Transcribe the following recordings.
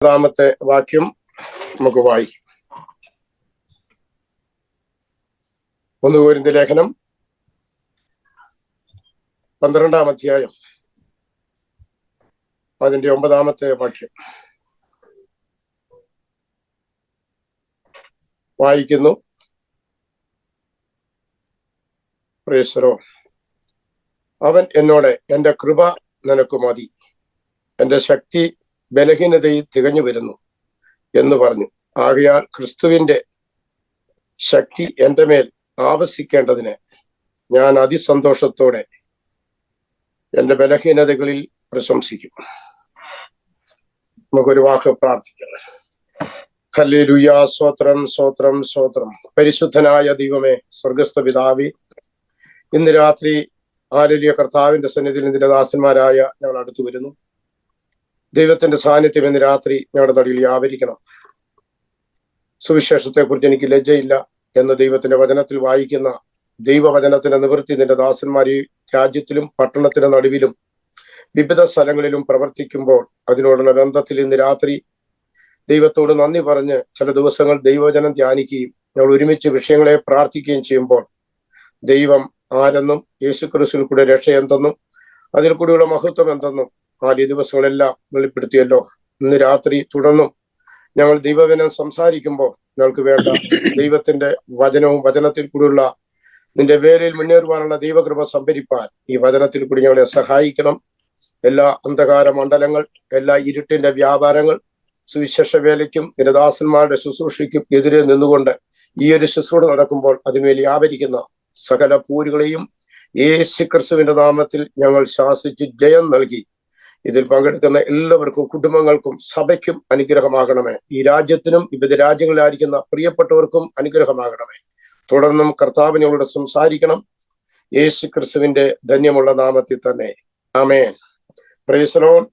ഒന്നാമത്തെ വാക്യം നമുക്ക് വായിക്കും. 1 കൊരിന്ത്യർ ലേഖനം 12-ാം അധ്യായം അതിന്റെ 9-ാമത്തെ വാക്യം വായിക്കുന്നു. പ്രേസരോ, അവൻ എന്നോട് എന്റെ കൃപ നിനക്ക് മതി, എന്റെ ശക്തി ബലഹീനതയിൽ തികഞ്ഞു വരുന്നു എന്ന് പറഞ്ഞു. ആകയാൽ ക്രിസ്തുവിന്റെ ശക്തി എന്റെ മേൽ ആവസിക്കേണ്ടതിന് ഞാൻ അതിസന്തോഷത്തോടെ എന്റെ ബലഹീനതകളിൽ പ്രശംസിക്കും. നമുക്കൊരു വാക്ക് പ്രാർത്ഥിക്കാം. ഹല്ലേലൂയ. സ്തോത്രം, സ്തോത്രം, സ്തോത്രം. പരിശുദ്ധനായ ദൈവമേ, സ്വർഗസ്ഥ പിതാവേ, ഇന്ന് രാത്രി ഹല്ലേലൂയ കർത്താവിന്റെ സന്നിധിയിൽ നിന്റെ ദാസന്മാരായ ഞങ്ങൾ അടുത്തു വരുന്നു. ദൈവത്തിന്റെ സാന്നിധ്യം ഇന്ന് രാത്രി ഞങ്ങളുടെ നടുവിൽ വ്യാപരിക്കണം. സുവിശേഷത്തെ കുറിച്ച് എനിക്ക് ലജ്ജയില്ല എന്ന് ദൈവത്തിന്റെ വചനത്തിൽ വായിക്കുന്ന ദൈവവചനത്തിന്റെ നിവൃത്തി നിന്റെ ദാസന്മാർ ഈ രാജ്യത്തിലും പട്ടണത്തിന്റെ നടുവിലും വിവിധ സ്ഥലങ്ങളിലും പ്രവർത്തിക്കുമ്പോൾ അതിനോടുള്ള ബന്ധത്തിൽ ഇന്ന് രാത്രി ദൈവത്തോട് നന്ദി പറഞ്ഞ് ചില ദിവസങ്ങൾ ദൈവവചനം ധ്യാനിക്കുകയും ഞങ്ങൾ ഒരുമിച്ച് വിഷയങ്ങളെ പ്രാർത്ഥിക്കുകയും ചെയ്യുമ്പോൾ ദൈവം ആരെന്നും യേശുക്രിസ്തുവിൽ കൂടെ രക്ഷ എന്തെന്നും അതിൽ കൂടെയുള്ള മഹത്വം എന്തെന്നും ഈ ദിവസങ്ങളെല്ലാം വെളിപ്പെടുത്തിയല്ലോ. ഇന്ന് രാത്രി തുടർന്നും ഞങ്ങൾ ദൈവവചനം സംസാരിക്കുമ്പോൾ ഞങ്ങൾക്ക് വേണ്ട ദൈവത്തിന്റെ വചനവും വചനത്തിൽ കൂടിയുള്ള നിന്റെ വേലയിൽ മുന്നേറുവാനുള്ള ദൈവകൃപ സംഭരിപ്പാൻ ഈ വചനത്തിൽ കൂടി ഞങ്ങളെ സഹായിക്കണം. എല്ലാ അന്ധകാര മണ്ഡലങ്ങൾ, എല്ലാ ഇരുട്ടിന്റെ വ്യാപാരങ്ങൾ സുവിശേഷ വേലയ്ക്കും നിന്റെ ദാസന്മാരുടെ ശുശ്രൂഷയ്ക്കും എതിരെ നിന്നുകൊണ്ട് ഈ ഒരു ശുശ്രൂഷ നടക്കുമ്പോൾ അതിനുവേണ്ടി വ്യാപരിക്കുന്ന സകല പൂരുകളെയും യേശുക്രിസ്തുവിന്റെ നാമത്തിൽ ഞങ്ങൾ ശാസിച്ച് ജയം നൽകി ഇതിൽ പങ്കെടുക്കുന്ന എല്ലാവർക്കും, കുടുംബങ്ങൾക്കും, സഭയ്ക്കും അനുഗ്രഹമാകണമേ. ഈ രാജ്യത്തിനും വിവിധ രാജ്യങ്ങളിലായിരിക്കുന്ന പ്രിയപ്പെട്ടവർക്കും അനുഗ്രഹമാകണമേ. തുടർന്നും കർത്താവിനോട് സംസാരിക്കണം. യേശുക്രിസ്തുവിന്റെ ധന്യമുള്ള നാമത്തിൽ തന്നെ, ആമേൻ. Praise the Lord.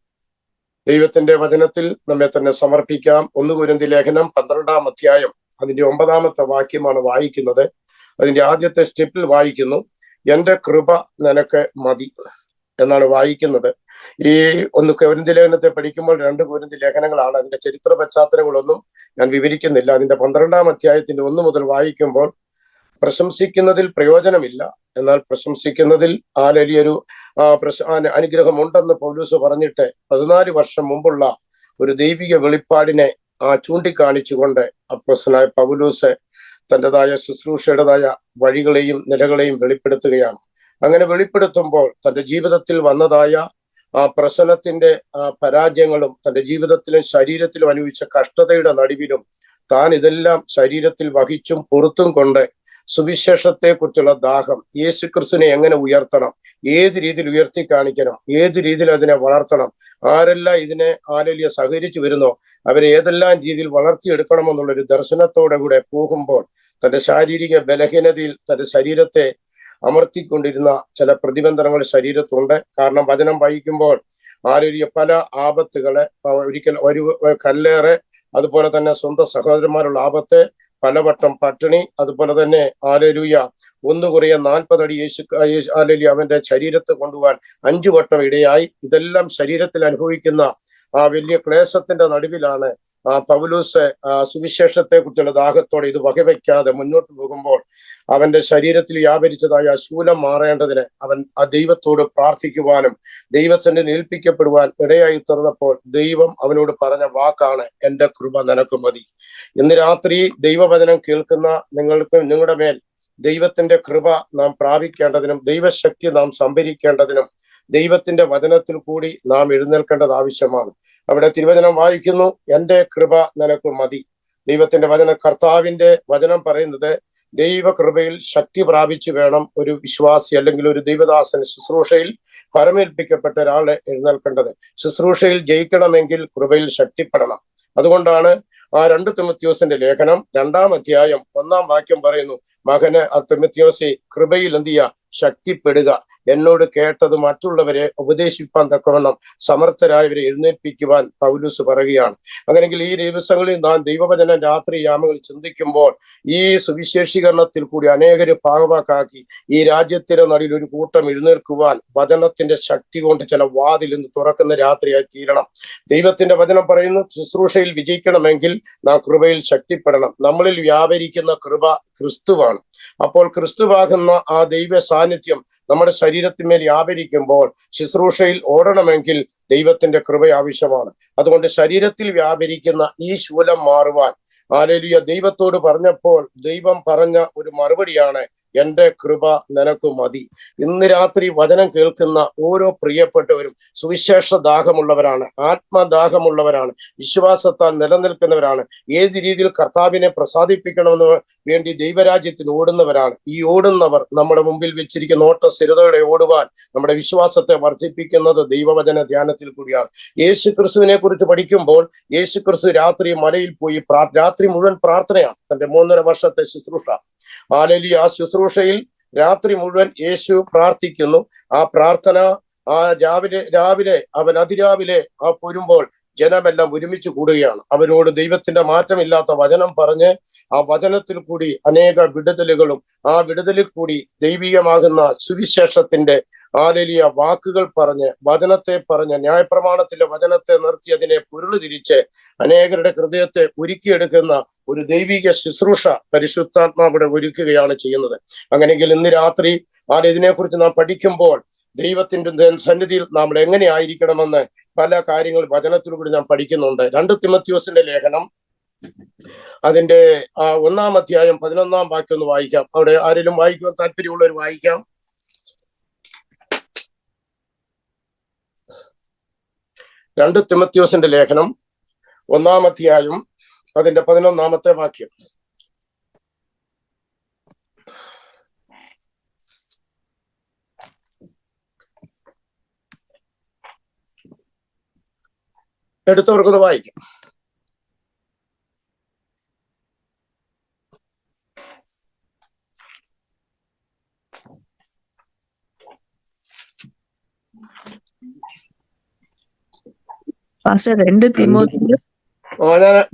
ദൈവത്തിന്റെ വചനത്തിൽ നമ്മെ തന്നെ സമർപ്പിക്കാം. 1 കൊരിന്ത്യർ ലേഖനം 12-ാം അധ്യായം അതിന്റെ 9-ാമത്തെ വാക്യമാണ് വായിക്കുന്നത്. അതിന്റെ ആദ്യത്തെ സ്റ്റെപ്പിൽ വായിക്കുന്നു, എന്റെ കൃപ നിനക്ക് മതി എന്നാണ് വായിക്കുന്നത്. ഈ 1 കൊരിന്ത്യർ ലേഖനത്തെ പഠിക്കുമ്പോൾ 2 കൊരിന്ത്യർ ലേഖനങ്ങളാണ്. അതിന്റെ ചരിത്ര പശ്ചാത്തലങ്ങളൊന്നും ഞാൻ വിവരിക്കുന്നില്ല. അതിന്റെ 12-ാം അധ്യായത്തിന്റെ 1 മുതൽ വായിക്കുമ്പോൾ പ്രശംസിക്കുന്നതിൽ പ്രയോജനമില്ല, എന്നാൽ പ്രശംസിക്കുന്നതിൽ വലിയൊരു അനുഗ്രഹമുണ്ടെന്ന് പൗലോസ് പറഞ്ഞിട്ട് 14 വർഷം മുമ്പുള്ള ഒരു ദൈവിക വെളിപ്പാടിനെ ചൂണ്ടിക്കാണിച്ചുകൊണ്ട് അപ്പോസ്തലനായ പൗലോസ് തൻ്റെതായ ശുശ്രൂഷയുടേതായ വഴികളെയും നിലകളെയും വെളിപ്പെടുത്തുകയാണ്. അങ്ങനെ വെളിപ്പെടുത്തുമ്പോൾ തൻ്റെ ജീവിതത്തിൽ വന്നതായ പ്രശ്നത്തിന്റെ പരാജയങ്ങളും തൻ്റെ ജീവിതത്തിലും ശരീരത്തിലും അനുഭവിച്ച കഷ്ടതയുടെ നടുവിലും താൻ ഇതെല്ലാം ശരീരത്തിൽ വഹിച്ചും പുറത്തും കൊണ്ട് സുവിശേഷത്തെ കുറിച്ചുള്ള ദാഹം, യേശുക്രിസ്തുവിനെ എങ്ങനെ ഉയർത്തണം, ഏത് രീതിയിൽ ഉയർത്തി കാണിക്കണം, ഏത് രീതിയിൽ അതിനെ വളർത്തണം, ആരെല്ലാം ഇതിനെ ഹല്ലേലൂയ സഹകരിച്ചു വരുന്നോ അവരെ ഏതെല്ലാം രീതിയിൽ വളർത്തിയെടുക്കണമെന്നുള്ളൊരു ദർശനത്തോടെ കൂടെ പോകുമ്പോൾ തൻ്റെ ശാരീരിക ബലഹീനതയിൽ തൻ്റെ ശരീരത്തെ അമർത്തിക്കൊണ്ടിരുന്ന ചില പ്രതിബന്ധനങ്ങൾ ശരീരത്തുണ്ട്. കാരണം വചനം വായിക്കുമ്പോൾ ഹല്ലേലൂയ പല ആപത്തുകളെ, ഒരിക്കൽ ഒരു കല്ലേറെ, അതുപോലെ തന്നെ സ്വന്തം സഹോദരന്മാരുള്ള ആപത്ത്, പലവട്ടം പട്ടിണി, അതുപോലെ തന്നെ ഹല്ലേലൂയ 1 കുറയ 40 അടി ഹല്ലേലൂയ അവന്റെ ശരീരത്തെ കൊണ്ടുപോകാൻ 5 വട്ടം ഇടയായി. ഇതെല്ലാം ശരീരത്തിൽ അനുഭവിക്കുന്ന വലിയ ക്ലേശത്തിന്റെ നടുവിലാണ് പൗലോസ് സുവിശേഷത്തെ കുറിച്ചുള്ള ദാഹത്തോടെ ഇത് വകവയ്ക്കാതെ മുന്നോട്ട് പോകുമ്പോൾ അവന്റെ ശരീരത്തിൽ വ്യാപരിച്ചതായ ശൂലം മാറേണ്ടതിന് അവൻ ദൈവത്തോട് പ്രാർത്ഥിക്കുവാനും ദൈവത്തിന്റെ ഏൽപ്പിക്കപ്പെടുവാൻ ഇടയായി തീർന്നപ്പോൾ ദൈവം അവനോട് പറഞ്ഞ വാക്കാണ്, എന്റെ കൃപ നിനക്ക് മതി. ഇന്ന് രാത്രി ദൈവവചനം കേൾക്കുന്ന നിങ്ങളുടെ മേൽ ദൈവത്തിന്റെ കൃപ നാം പ്രാപിക്കേണ്ടതിനും ദൈവശക്തി നാം സംഭരിക്കേണ്ടതിനും ദൈവത്തിന്റെ വചനത്തിൽ കൂടി നാം എഴുന്നേൽക്കേണ്ടത് ആവശ്യമാണ്. അവിടെ തിരുവചനം വായിക്കുന്നു, എന്റെ കൃപ നിനക്ക് മതി. ദൈവത്തിന്റെ വചനം, കർത്താവിന്റെ വചനം പറയുന്നത് ദൈവകൃപയിൽ ശക്തി പ്രാപിച്ചു വേണം ഒരു വിശ്വാസി അല്ലെങ്കിൽ ഒരു ദൈവദാസൻ ശുശ്രൂഷയിൽ പരമേൽപ്പിക്കപ്പെട്ട ഒരാളെ എഴുന്നേൽക്കേണ്ടത്. ശുശ്രൂഷയിൽ ജയിക്കണമെങ്കിൽ കൃപയിൽ ശക്തിപ്പെടണം. അതുകൊണ്ടാണ് 2 തിമോത്തിയോസിന്റെ ലേഖനം 2-ാം അധ്യായം 1-ാം വാക്യം പറയുന്നു, മകന് തിമോത്തിയോസേ, കൃപയിൽ എന്ത് ചെയ്യുക, ശക്തിപ്പെടുക. എന്നോട് കേട്ടത് മറ്റുള്ളവരെ ഉപദേശിപ്പാൻ തക്കവണ്ണം സമർത്ഥരായവരെ എഴുന്നേൽപ്പിക്കുവാൻ പൗലൂസ് പറയുകയാണ്. അങ്ങനെയെങ്കിൽ ഈ ദിവസങ്ങളിൽ നാം ദൈവവചനം രാത്രി യാമങ്ങൾ ചിന്തിക്കുമ്പോൾ ഈ സുവിശേഷീകരണത്തിൽ കൂടി അനേകര് ഭാഗവാക്കാക്കി ഈ രാജ്യത്തിന്റെ നടുവിൽ ഒരു കൂട്ടം എഴുന്നേൽക്കുവാൻ വചനത്തിന്റെ ശക്തി കൊണ്ട് ചില വാതിൽ ഇന്ന് തുറക്കുന്ന രാത്രിയായി തീരണം. ദൈവത്തിന്റെ വചനം പറയുന്നു, ശുശ്രൂഷയിൽ വിജയിക്കണമെങ്കിൽ നാം കൃപയിൽ ശക്തിപ്പെടണം. നമ്മളിൽ വ്യാപരിക്കുന്ന കൃപ ക്രിസ്തുവാണ്. അപ്പോൾ ക്രിസ്തുവാകുന്ന ആ ദൈവ സാന്നിധ്യം നമ്മുടെ ശരീരത്തിന്മേൽ വ്യാപരിക്കുമ്പോൾ ശുശ്രൂഷയിൽ ഓടണമെങ്കിൽ ദൈവത്തിന്റെ കൃപ ആവശ്യമാണ്. അതുകൊണ്ട് ശരീരത്തിൽ വ്യാപരിക്കുന്ന ഈ ശൂലം മാറുവാൻ ഹല്ലേലൂയ ദൈവത്തോട് പറഞ്ഞപ്പോൾ ദൈവം പറഞ്ഞ ഒരു മറുപടിയാണ്, എന്റെ കൃപ നിനക്ക് മതി. ഇന്ന് രാത്രി വചനം കേൾക്കുന്ന ഓരോ പ്രിയപ്പെട്ടവരും സുവിശേഷ ദാഹമുള്ളവരാണ്, ആത്മദാഹമുള്ളവരാണ്, വിശ്വാസത്താൽ നിലനിൽക്കുന്നവരാണ്, ഏത് രീതിയിൽ കർത്താവിനെ പ്രസാദിപ്പിക്കണമെന്ന് വേണ്ടി ദൈവരാജ്യത്തിന് ഓടുന്നവരാണ്. ഈ ഓടുന്നവർ നമ്മുടെ മുമ്പിൽ വെച്ചിരിക്കുന്ന ഓട്ട സ്ഥിരതയോടെ ഓടുവാൻ നമ്മുടെ വിശ്വാസത്തെ വർദ്ധിപ്പിക്കുന്നത് ദൈവവചന ധ്യാനത്തിൽ കൂടിയാണ്. യേശു ക്രിസ്തുവിനെ കുറിച്ച് പഠിക്കുമ്പോൾ യേശു ക്രിസ്തു രാത്രി മലയിൽ പോയി രാത്രി മുഴുവൻ പ്രാർത്ഥനയാണ്. തന്റെ 3.5 വർഷത്തെ ശുശ്രൂഷ. ഹല്ലേലൂയ. ആ ശുശ്രൂഷയിൽ രാത്രി മുഴുവൻ യേശു പ്രാർത്ഥിക്കുന്നു. ആ പ്രാർത്ഥന രാവിലെ അവൻ അതിരാവിലെ പോരുമ്പോൾ ജനമെല്ലാം ഒരുമിച്ച് കൂടുകയാണ്. അവരോട് ദൈവത്തിന്റെ മാറ്റമില്ലാത്ത വചനം പറഞ്ഞ് ആ വചനത്തിൽ കൂടി അനേക വിടുതലുകളും ആ വിടുതലിൽ കൂടി ദൈവികമാകുന്ന സുവിശേഷത്തിന്റെ ഹല്ലേലൂയ വാക്കുകൾ പറഞ്ഞ് വചനത്തെ പറഞ്ഞ് ന്യായപ്രമാണത്തിലെ വചനത്തെ നിർത്തി അതിനെ പൊരുള് തിരിച്ച് അനേകരുടെ ഹൃദയത്തെ ഒരുക്കിയെടുക്കുന്ന ഒരു ദൈവിക ശുശ്രൂഷ പരിശുദ്ധാത്മാവിടെ ഒരുക്കുകയാണ് ചെയ്യുന്നത്. അങ്ങനെയെങ്കിൽ ഇന്ന് രാത്രി ഇതിനെക്കുറിച്ച് നാം പഠിക്കുമ്പോൾ ദൈവത്തിന്റെ സന്നിധിയിൽ നാം എങ്ങനെ ആയിരിക്കണമെന്ന് പല കാര്യങ്ങൾ വചനത്തിലൂടെ നാം പഠിക്കുന്നുണ്ട്. 2 തിമോഥെയോസിന്റെ ലേഖനം അതിന്റെ 1-ാം അധ്യായം 11-ാം വാക്യം ഒന്ന് വായിക്കാം. അവിടെ ആരെങ്കിലും വായിക്കുവാൻ താല്പര്യമുള്ളവർ വായിക്കാം. 2 തിമോഥെയോസിന്റെ ലേഖനം 1-ാം അധ്യായം അതിന്റെ 11-ാമത്തെ വാക്യം. എടുത്തവർക്കൊന്ന് വായിക്കാം.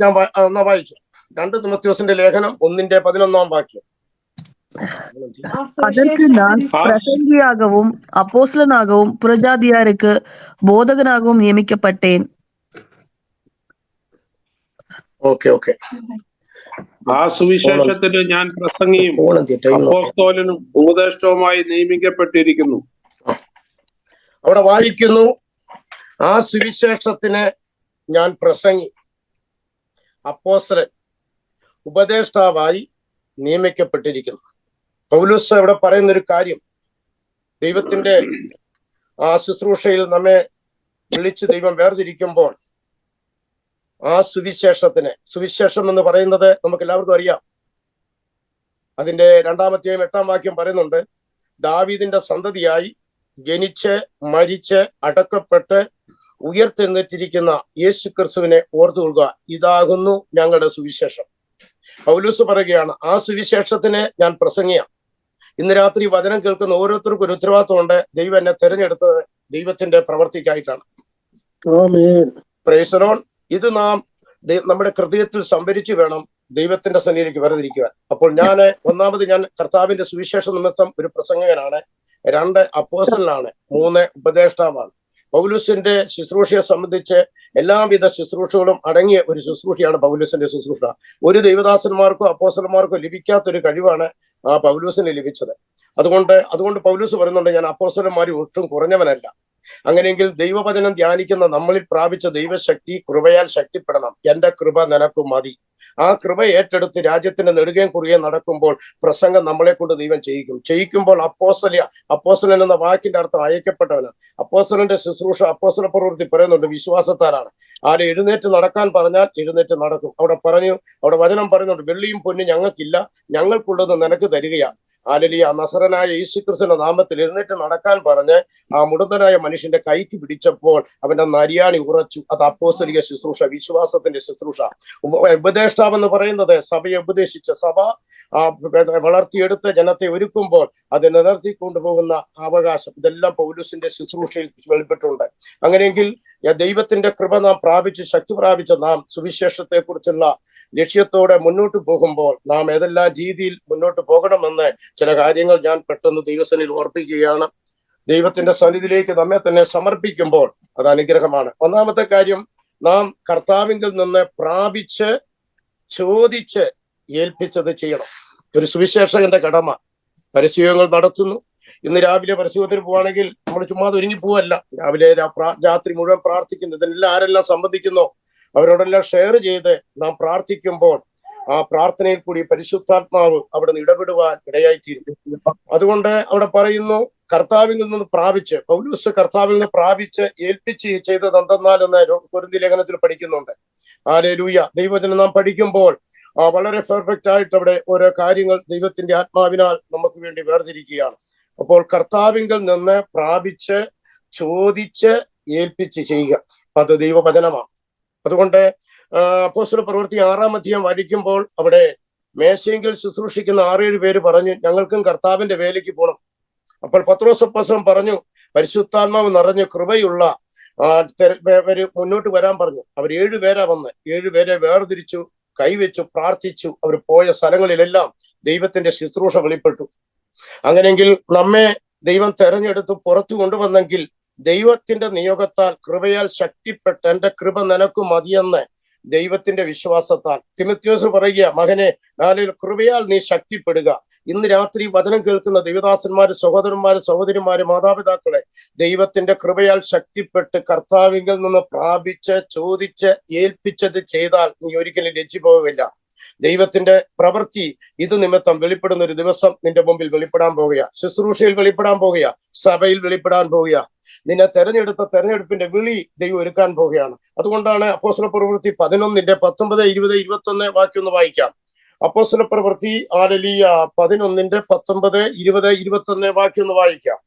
ഞാൻ വായിച്ചു. 2 തിമോഥെയോസിന്റെ ലേഖനം 1-ന്റെ 11-ാം വാക്യം. அதற்கு நான் பிரசங்கியாகவும் அப்போஸ்தலனாகவும் புறஜாதியாருக்கு போதகனாகவும் நியமிக்கப்பட்டேன். ഓക്കെ. ആ സുവിശേഷത്തിന് ഞാൻ പ്രസംഗിയും അപ്പോസ്തലനും ഉപദേഷ്ടവുമായി നിയമിക്കപ്പെട്ടിരിക്കുന്നു. അവിടെ വായിക്കുന്നു, ആ സുവിശേഷത്തിന് ഞാൻ പ്രസംഗി, അപ്പോസ്തലൻ, ഉപദേഷ്ടാവായി നിയമിക്കപ്പെട്ടിരിക്കുന്നു. പൗലോസ് ഇവിടെ പറയുന്നൊരു കാര്യം, ദൈവത്തിന്റെ ആ ശുശ്രൂഷയിൽ നമ്മെ വിളിച്ച് ദൈവം വേർതിരിക്കുമ്പോൾ ആ സുവിശേഷം എന്ന് പറയുന്നത് നമുക്ക് എല്ലാവർക്കും അറിയാം. അതിന്റെ 2-ാം അധ്യായം 8-ാം വാക്യം പറയുന്നുണ്ട്, ദാവീദിന്റെ സന്തതിയായി ജനിച്ച് മരിച്ച് അടക്കപ്പെട്ട് ഉയർത്തെഴുന്നേറ്റിരിക്കുന്ന യേശു ക്രിസ്തുവിനെ ഓർത്തുകൊള്ളുക, ഇതാകുന്നു ഞങ്ങളുടെ സുവിശേഷം. പൗലോസ് പറയുകയാണ്, ആ സുവിശേഷത്തിന് ഞാൻ പ്രസംഗിയാം. ഇന്ന് രാത്രി വചനം കേൾക്കുന്ന ഓരോരുത്തർക്കും ഒരു ഉത്തരവാദിത്വമുണ്ട്. ദൈവം എന്നെ തെരഞ്ഞെടുത്തത് ദൈവത്തിന്റെ പ്രവർത്തിക്കായിട്ടാണ്. Praise the Lord. ഇത് നാം നമ്മുടെ ഹൃദയത്തിൽ സംഭരിച്ചു വേണം ദൈവത്തിന്റെ സന്നിധിയിലേക്ക് വേർതിരിക്കുവാൻ. അപ്പോൾ ഒന്നാമത് ഞാൻ കർത്താവിന്റെ സുവിശേഷ നിമിത്തം ഒരു പ്രസംഗകനാണ്, 2 അപ്പോസ്തലനാണ്, 3 ഉപദേഷ്ടാവാണ്. പൗലോസിന്റെ ശുശ്രൂഷയെ സംബന്ധിച്ച് എല്ലാവിധ ശുശ്രൂഷകളും അടങ്ങിയ ഒരു ശുശ്രൂഷയാണ് പൗലോസിന്റെ ശുശ്രൂഷ. ഒരു ദൈവദാസന്മാർക്കോ അപ്പോസ്തലന്മാർക്കോ ലഭിക്കാത്തൊരു കഴിവാണ് പൗലോസിന് ലഭിച്ചത്. അതുകൊണ്ട് പൗലോസ് പറയുന്നുണ്ട്, ഞാൻ അപ്പോസ്തലന്മാരിൽ ഒട്ടും കുറഞ്ഞവനല്ല. അങ്ങനെയെങ്കിൽ ദൈവവചനം ധ്യാനിക്കുന്ന നമ്മളിൽ പ്രാപിച്ച ദൈവശക്തി കൃപയാൽ ശക്തിപ്പെടണം. എന്റെ കൃപ നിനക്ക് മതി. ആ കൃപ ഏറ്റെടുത്ത് രാജ്യത്തിന്റെ നെടുകയും കുറുകയും നടക്കുമ്പോൾ പ്രസംഗം നമ്മളെ കൊണ്ട് ദൈവം ചെയ്യിക്കുമ്പോൾ അപ്പോസ്തലൻ എന്ന വാക്കിന്റെ അർത്ഥം അയക്കപ്പെട്ടവനാണ്. അപ്പോസ്തലന്റെ ശുശ്രൂഷ അപ്പോസ്തല പ്രവൃത്തി പറയുന്നുണ്ട് വിശ്വാസത്താലാണ്. ആരെ എഴുന്നേറ്റ് നടക്കാൻ പറഞ്ഞാൽ എഴുന്നേറ്റ് നടക്കും. അവിടെ വചനം പറയുന്നുണ്ട്, വെള്ളിയും പൊന്നും ഞങ്ങൾക്കില്ല, ഞങ്ങൾക്കുള്ളത് നിനക്ക് തരികയാണ്. ഹല്ലേലൂയ. നസറനായ യേശുക്രിസ്തുവിന്റെ നാമത്തിൽ എഴുന്നേറ്റ് നടക്കാൻ പറഞ്ഞ് ആ മുടന്തനായ മനുഷ്യന്റെ കൈക്ക് പിടിച്ചപ്പോൾ അവന്റെ നരിയാണി ഉറച്ചു. അത് അപ്പോസ്തലിക ശുശ്രൂഷ, വിശ്വാസത്തിന്റെ ശുശ്രൂഷ. ഉപദേഷ്ട പ്രതിഷ്ഠാവെന്ന് പറയുന്നത് സഭയെ ഉപദേശിച്ച് സഭ വളർത്തിയെടുത്ത് ജനത്തെ ഒരുക്കുമ്പോൾ അത് നിലനിർത്തിക്കൊണ്ടുപോകുന്ന അവകാശം, ഇതെല്ലാം പൗലോസിന്റെ ശുശ്രൂഷയിൽ വെളിപ്പെട്ടുണ്ട്. അങ്ങനെയെങ്കിൽ ദൈവത്തിന്റെ കൃപ നാം പ്രാപിച്ച് ശക്തി പ്രാപിച്ച് നാം സുവിശേഷത്തെ കുറിച്ചുള്ള ലക്ഷ്യത്തോടെ മുന്നോട്ട് പോകുമ്പോൾ നാം ഏതെല്ലാം രീതിയിൽ മുന്നോട്ട് പോകണമെന്ന് ചില കാര്യങ്ങൾ ഞാൻ പെട്ടെന്ന് ദൈവസന്നിധിയിൽ ഓർപ്പിക്കുകയാണ്. ദൈവത്തിന്റെ സന്നിധിയിലേക്ക് നമ്മെ തന്നെ സമർപ്പിക്കുമ്പോൾ അത് അനുഗ്രഹമാണ്. ഒന്നാമത്തെ കാര്യം, നാം കർത്താവിങ്കിൽ നിന്ന് പ്രാപിച്ച് ചോദിച്ച് ഏൽപ്പിച്ചത് ചെയ്യണം. ഒരു സുവിശേഷകന്റെ കടമ. പരസ്യങ്ങൾ നടത്തുന്നു. ഇന്ന് രാവിലെ പരസ്യത്തിന് പോവാണെങ്കിൽ നമ്മൾ ചുമ്മാതെ ഒരുങ്ങി പോവല്ല. രാവിലെ രാത്രി മുഴുവൻ പ്രാർത്ഥിക്കുന്നു. ഇതിനെല്ലാം ആരെല്ലാം സംബന്ധിക്കുന്നോ അവരോടെല്ലാം ഷെയർ ചെയ്ത് നാം പ്രാർത്ഥിക്കുമ്പോൾ ആ പ്രാർത്ഥനയിൽ കൂടി പരിശുദ്ധാത്മാവ് അവിടെ നിന്ന് ഇടപെടുവാൻ ഇടയായിത്തീരും. അതുകൊണ്ട് അവിടെ പറയുന്നു, കർത്താവിൽ നിന്ന് പ്രാപിച്ച്, പൗലോസ് കർത്താവിൽ നിന്ന് പ്രാപിച്ച് ഏൽപ്പിച്ച് ചെയ്തത് എന്തെന്നാൽ എന്ന് കൊരിന്ത്യർ ലേഖനത്തിൽ പഠിക്കുന്നുണ്ട്. ഹല്ലേലൂയ. ദൈവവചനം നാം പഠിക്കുമ്പോൾ വളരെ പെർഫെക്റ്റ് ആയിട്ട് അവിടെ ഓരോ കാര്യങ്ങൾ ദൈവത്തിന്റെ ആത്മാവിനാൽ നമുക്ക് വേണ്ടി വേർതിരിക്കുകയാണ്. അപ്പോൾ കർത്താവിങ്കിൽ നിന്ന് പ്രാപിച്ച് ചോദിച്ച് ഏൽപ്പിച്ച് ചെയ്യുക, അത് ദൈവവചനമാണ്. അതുകൊണ്ട് അപ്പോസ്തല പ്രവൃത്തി 6-ാം അധ്യായം വായിക്കുമ്പോൾ അവിടെ മേശയെങ്കിൽ ശുശ്രൂഷിക്കുന്ന 6-7 പേര് പറഞ്ഞു, ഞങ്ങൾക്കും കർത്താവിന്റെ വേലയ്ക്ക് പോകണം. അപ്പോൾ പത്രോസ് അപ്പോസ്തലൻ പറഞ്ഞു, പരിശുദ്ധാത്മാവ് നിറഞ്ഞ കൃപയുള്ള മുന്നോട്ട് വരാൻ പറഞ്ഞു. അവർ 7 പേരാ വന്ന് 7 പേരെ വേർതിരിച്ചു, കൈവച്ചു, പ്രാർത്ഥിച്ചു. അവർ പോയ സ്ഥലങ്ങളിലെല്ലാം ദൈവത്തിന്റെ ശുശ്രൂഷ വെളിപ്പെട്ടു. അങ്ങനെയെങ്കിൽ നമ്മെ ദൈവം തെരഞ്ഞെടുത്ത് പുറത്തു കൊണ്ടുവന്നെങ്കിൽ ദൈവത്തിന്റെ നിയോഗത്താൽ കൃപയാൽ ശക്തിപ്പെട്ട് എന്റെ കൃപ നിനക്ക് മതിയെന്ന് ദൈവത്തിന്റെ വിശ്വാസത്താൽ തിമോഥെയോസ് പറയുക, മകനെ കൃപയാൽ നീ ശക്തിപ്പെടുക. ഇന്ന് രാത്രി വചനം കേൾക്കുന്ന ദൈവദാസന്മാര്, സഹോദരന്മാര്, സഹോദരിമാര്, മാതാപിതാക്കളെ, ദൈവത്തിന്റെ കൃപയാൽ ശക്തിപ്പെട്ട് കർത്താവിങ്കിൽ നിന്ന് പ്രാപിച്ച് ചോദിച്ച് ഏൽപ്പിച്ചത് ചെയ്താൽ നീ ഒരിക്കലും ലജ്ജിച്ചു പോവില്ല. ദൈവത്തിന്റെ പ്രവൃത്തി ഇത് നിമിത്തം വെളിപ്പെടുന്ന ഒരു ദിവസം നിന്റെ മുമ്പിൽ വെളിപ്പെടാൻ പോകുക. ശുശ്രൂഷയിൽ വെളിപ്പെടാൻ പോകുക, സഭയിൽ വെളിപ്പെടാൻ പോകുക. നിന്നെ തെരഞ്ഞെടുത്ത തെരഞ്ഞെടുപ്പിന്റെ വിളി ദൈവം ഒരുക്കാൻ പോവുകയാണ്. അതുകൊണ്ടാണ് അപ്പോസ്തല പ്രവൃത്തി 11-ന്റെ 19, 20, 21 വാക്യം ഒന്ന് വായിക്കാം. അപ്പോസ്തല പ്രവൃത്തി 11-ന്റെ 19, 20, 21 വാക്യം ഒന്ന് വായിക്കാം.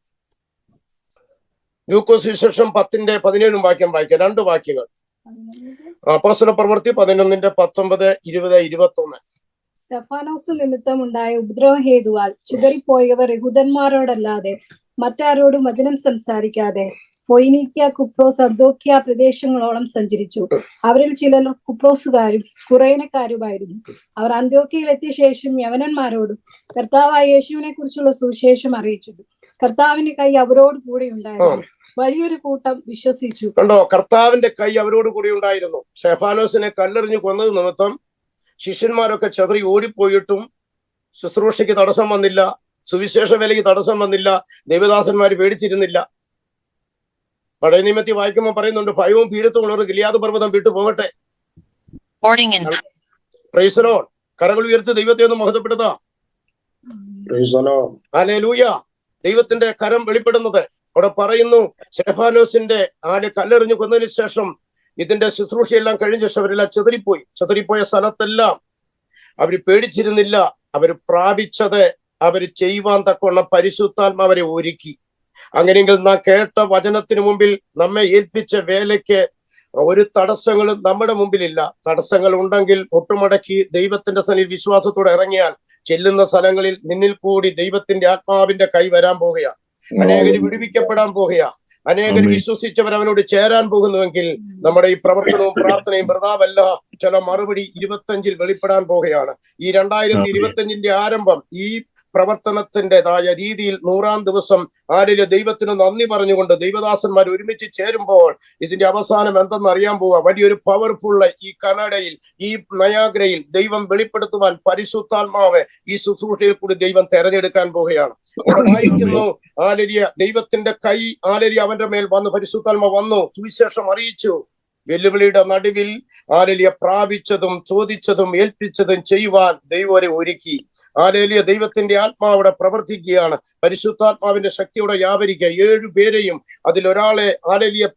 ലൂക്കോസ് സുവിശേഷം 10-ന്റെ 17 വാക്യം വായിക്കാം. 2 വാക്യങ്ങൾ. അപ്പോസ്തല പ്രവൃത്തി 11-ന്റെ 19, 20, 21. സ്തെഫാനോസ് നിമിത്തം ഉണ്ടായ ഉപദ്രവ ഹേതുവാൽ ചിതറിപ്പോയവർ യഹൂദന്മാരോടല്ലാതെ മറ്റാരോടും വചനം സംസാരിക്കാതെ ഫൊയ്നീക്യ, കുപ്രോസ്, അന്തോക്യ പ്രദേശങ്ങളോളം സഞ്ചരിച്ചു. അവരിൽ ചിലർ കുപ്രോസുകാരും കുറേനക്കാരുമായിരുന്നു. അവർ അന്തോക്യയിൽ എത്തിയ ശേഷം യവനന്മാരോടും കർത്താവായ യേശുവിനെ കുറിച്ചുള്ള സുവിശേഷം അറിയിച്ചു. കർത്താവിന്റെ കൈ അവരോട് കൂടെ ഉണ്ടായിരുന്നു. വലിയൊരു കൂട്ടം വിശ്വസിച്ചു. കണ്ടോ, കർത്താവിന്റെ കൈ അവരോട് കൂടി ഉണ്ടായിരുന്നു. സ്തെഫാനോസിനെ കല്ലെറിഞ്ഞു കൊന്നത് നിമിത്തം ശിഷ്യന്മാരൊക്കെ ചെതറി ഓടിപ്പോയിട്ടും ശുശ്രൂഷയ്ക്ക് തടസ്സം വന്നില്ല, സുവിശേഷ വേലയ്ക്ക് തടസ്സം വന്നില്ല, ദൈവദാസന്മാര് പേടിച്ചിരുന്നില്ല. പഴയ നിയമത്തിൽ വായിക്കുമ്പോൾ പറയുന്നുണ്ട്, ഭയവും ഭീരത്വമുള്ളവർ ഗിലിയാദ് പർവ്വതം വിട്ടു പോകട്ടെ. Praise the Lord. കരങ്ങൾ ഉയർത്തി ദൈവത്തെ ഒന്ന് മഹത്വപ്പെടുത്താം. ഹല്ലേലൂയ. ദൈവത്തിന്റെ കരം വെളിപ്പെടുന്നത് അവിടെ പറയുന്നു. സ്തെഫാനോസിന്റെ കല്ലെറിഞ്ഞു കൊന്നതിന് ശേഷം ഇതിന്റെ ശുശ്രൂഷയെല്ലാം കഴിഞ്ഞ ശേഷം അവരെല്ലാം ചെതറിപ്പോയ സ്ഥലത്തെല്ലാം അവര് പേടിച്ചിരുന്നില്ല. അവര് പ്രാപിച്ചത് അവര് ചെയ്യുവാൻ തക്കവണ്ണം പരിശുദ്ധാത്മാവ് അവരെ ഒരുക്കി. അങ്ങനെയെങ്കിൽ നാം കേട്ട വചനത്തിന് മുമ്പിൽ നമ്മെ ഏൽപ്പിച്ച വേലയ്ക്ക് ഒരു തടസ്സങ്ങളും നമ്മുടെ മുമ്പിലില്ല. തടസ്സങ്ങൾ ഉണ്ടെങ്കിൽ മുട്ടുമടക്കി ദൈവത്തിന്റെ സന്നിധിയിൽ വിശ്വാസത്തോടെ ഇറങ്ങിയാൽ ചെല്ലുന്ന സ്ഥലങ്ങളിൽ നിന്നിൽ കൂടി ദൈവത്തിന്റെ ആത്മാവിന്റെ കൈ വരാൻ പോകുകയാണ്. അനേകര് വിടുവിക്കപ്പെടാൻ പോകുകയാണ്. അനേകർ വിശ്വസിച്ചവർ അവനോട് ചേരാൻ പോകുന്നുവെങ്കിൽ നമ്മുടെ ഈ പ്രവർത്തനവും പ്രാർത്ഥനയും വൃഥാവല്ല. ചില മറുപടി 25-ൽ വെളിപ്പെടാൻ പോകുകയാണ്. ഈ 2025-ന്റെ ആരംഭം ഈ പ്രവർത്തനത്തിൻ്റെതായ രീതിയിൽ 100-ാം ദിവസം ദൈവത്തിന് നന്ദി പറഞ്ഞുകൊണ്ട് ദൈവദാസന്മാർ ഒരുമിച്ച് ചേരുമ്പോൾ ഇതിന്റെ അവസാനം എന്തെന്ന് അറിയാൻ പോവുക. വലിയൊരു പവർഫുള്ള ഈ കനഡയിൽ, ഈ നയാഗ്രയിൽ ദൈവം വെളിപ്പെടുത്തുവാൻ പരിശുദ്ധാത്മാവ് ഈ ശുശ്രൂഷയിൽ കൂടി ദൈവം തെരഞ്ഞെടുക്കാൻ പോവുകയാണ്. അവിടെ വായിക്കുന്നു, ദൈവത്തിന്റെ കൈ അവന്റെ മേൽ വന്നു, പരിശുദ്ധാത്മാവ് വന്നു, സുവിശേഷം അറിയിച്ചു. വെല്ലുവിളിയുടെ നടുവിൽ പ്രാപിച്ചതും ചോദിച്ചതും ഏൽപ്പിച്ചതും ചെയ്യുവാൻ ദൈവരെ ഒരുക്കി. ദൈവത്തിന്റെ ആത്മാവിടെ പ്രവർത്തിക്കുകയാണ്. പരിശുദ്ധാത്മാവിന്റെ ശക്തിയോടെ വ്യാപരിക്കുക. 7 പേരെയും അതിലൊരാളെ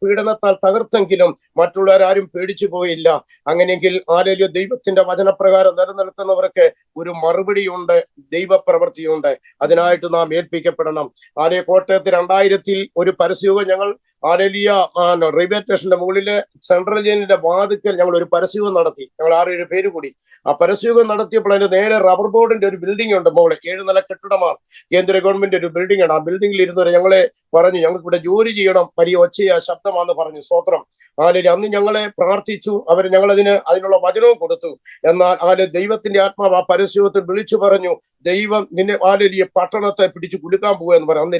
പീഡനത്താൽ തകർത്തെങ്കിലും മറ്റുള്ളവരാരും പേടിച്ചു പോയില്ല. അങ്ങനെയെങ്കിൽ ദൈവത്തിന്റെ വചനപ്രകാരം നിലനിൽക്കുന്നവർക്ക് ഒരു മറുപടിയുണ്ട്, ദൈവപ്രവൃത്തിയുണ്ട്. അതിനായിട്ട് നാം ഏൽപ്പിക്കപ്പെടണം. കോട്ടയത്ത് 2000-ൽ ഒരു പരസ്യവും ഞങ്ങൾ ആലേലിയ റെയിൽവേ സ്റ്റേഷന്റെ മുകളിലെ സെൻട്രൽ ജയിലിന്റെ വാതിക്കൽ ഞങ്ങൾ ഒരു പരസ്യവും നടത്തി. ഞങ്ങൾ 6-7 പേര് കൂടി ആ പരസ്യവും നടത്തിയപ്പോൾ അതിന്റെ നേരെ റബ്ബർ ബോർഡിന്റെ ഒരു ബിൽഡിംഗ് ഉണ്ട് മുകളിൽ. 7 നില കെട്ടിടമാണ്, കേന്ദ്ര ഗവൺമെന്റ് ഒരു ബിൽഡിംഗ് ആണ്. ആ ബിൽഡിംഗിൽ ഇരുന്നവരെ ഞങ്ങളെ പറഞ്ഞു ഞങ്ങൾക്ക് ഇവിടെ ജോലി ചെയ്യണം, വലിയ ഒച്ചയാ ശബ്ദമാണെന്ന് പറഞ്ഞു. സ്തോത്രം. അന്ന് ഞങ്ങളെ പ്രാർത്ഥിച്ചു. അതിനുള്ള വചനവും കൊടുത്തു. എന്നാൽ ദൈവത്തിന്റെ ആത്മാവ് ആ പരസ്യത്തിൽ വിളിച്ചു പറഞ്ഞു, ദൈവം നിന്നെ ഈ പട്ടണത്തെ പിടിച്ചു കുലുക്കാൻ പോവുക എന്ന് പറഞ്ഞു. അന്ന്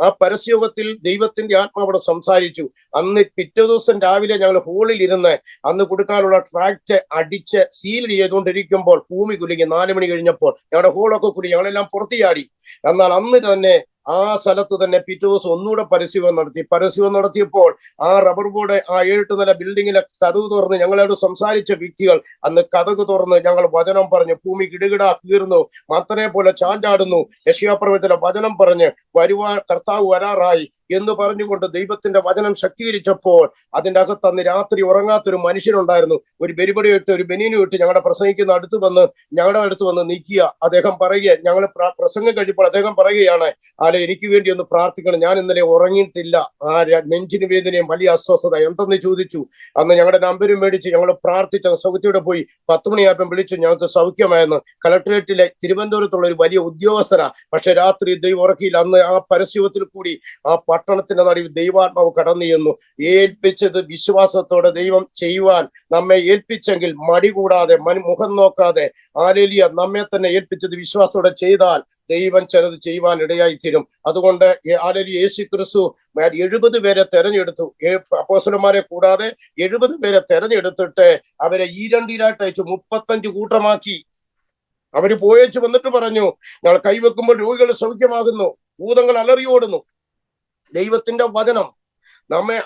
ആ പരസ്യോഗത്തിൽ ദൈവത്തിന്റെ ആത്മാവോട് സംസാരിച്ചു. അന്ന് പിറ്റേ ദിവസം രാവിലെ ഞങ്ങൾ ഹോളിൽ ഇരുന്ന് അന്ന് കൊടുക്കാനുള്ള ട്രാക്ട് അടിച്ച് സീൽ ചെയ്തുകൊണ്ടിരിക്കുമ്പോൾ ഭൂമി കുലുങ്ങി. 4 മണി കഴിഞ്ഞപ്പോൾ ഞങ്ങളുടെ ഹോളൊക്കെ കൂടി ഞങ്ങളെല്ലാം പുറത്തിയാടി. എന്നാൽ അന്ന് തന്നെ ആ സ്ഥലത്ത് തന്നെ പിറ്റേ ദിവസം ഒന്നുകൂടെ പരസ്യവും നടത്തി. പരസ്യവും നടത്തിയപ്പോൾ ആ റബ്ബർ ബോർഡ് ആ 7 നില ബിൽഡിങ്ങിലെ കതക് തുറന്ന് ഞങ്ങളോട് സംസാരിച്ച വ്യക്തികൾ അന്ന് കതക് തുറന്ന് ഞങ്ങൾ വചനം പറഞ്ഞു. ഭൂമി കിടുകിട കീർന്നു, മത്തനെ പോലെ ചാഞ്ചാടുന്നു. യശയ്യാപ്രവചനത്തിലെ വചനം പറഞ്ഞ് കർത്താവ് വരാറായി എന്ന് പറഞ്ഞുകൊണ്ട് ദൈവത്തിന്റെ വചനം ശക്തീകരിച്ചപ്പോൾ അതിന്റെ അകത്ത് അന്ന് രാത്രി ഉറങ്ങാത്തൊരു മനുഷ്യനുണ്ടായിരുന്നു. ഒരു ബെരിബടിയിട്ട് ഒരു ബെനീനും ഇട്ട് ഞങ്ങളുടെ പ്രസംഗിക്കുന്ന ഞങ്ങളുടെ അടുത്ത് വന്ന് നിൽക്കുക. അദ്ദേഹം പറയുക, ഞങ്ങൾ പ്രസംഗം കഴിയുമ്പോൾ അദ്ദേഹം പറയുകയാണ്, എനിക്ക് വേണ്ടി ഒന്ന് പ്രാർത്ഥിക്കണം, ഞാൻ ഇന്നലെ ഉറങ്ങിയിട്ടില്ല, നെഞ്ചിന് വേദനയും വലിയ അസ്വസ്ഥത, എന്തെന്ന് ചോദിച്ചു. അന്ന് ഞങ്ങളുടെ നമ്പരും മേടിച്ച് ഞങ്ങൾ പ്രാർത്ഥിച്ച സൗഖ്യത്തോടെ പോയി. 10 മണിയായപ്പം വിളിച്ചു, ഞങ്ങൾക്ക് സൗഖ്യമായെന്ന്. കളക്ടറേറ്റിലെ തിരുവനന്തപുരത്തുള്ള ഒരു വലിയ ഉദ്യോഗസ്ഥനാ. പക്ഷെ രാത്രി ദൈവം ഉറക്കിയില്ല. അന്ന് ആ പരസ്യത്തിൽ കൂടി ആ പട്ടണത്തിന്റെ നടുവിൽ ദൈവാത്മാവ് കടന്നു ചെന്നു. ഏൽപ്പിച്ചത് വിശ്വാസത്തോടെ ദൈവം ചെയ്യുവാൻ നമ്മെ ഏൽപ്പിച്ചെങ്കിൽ മടി കൂടാതെ മുഖം നോക്കാതെ ആലേലിയ നമ്മെ തന്നെ ഏൽപ്പിച്ചത് വിശ്വാസത്തോടെ ചെയ്താൽ ദൈവം ചിലത് ചെയ്യുവാൻ ഇടയായി തീരും. അതുകൊണ്ട് ആലേലിയ യേശു ക്രിസ്തു 70 പേരെ തെരഞ്ഞെടുത്തു. അപ്പോസ്തലന്മാരെ കൂടാതെ 70 പേരെ തെരഞ്ഞെടുത്തിട്ട് അവരെ ഈരണ്ടീരായിട്ട് അയച്ചു. 35 കൂട്ടമാക്കി. അവര് പോയേച്ചു വന്നിട്ട് പറഞ്ഞു, ഞങ്ങൾ കൈവെക്കുമ്പോൾ രോഗികൾ സൗഖ്യമാകുന്നു, ഭൂതങ്ങൾ അലറിയോടുന്നു. ദൈവത്തിന്റെ വചനം നമ്മെ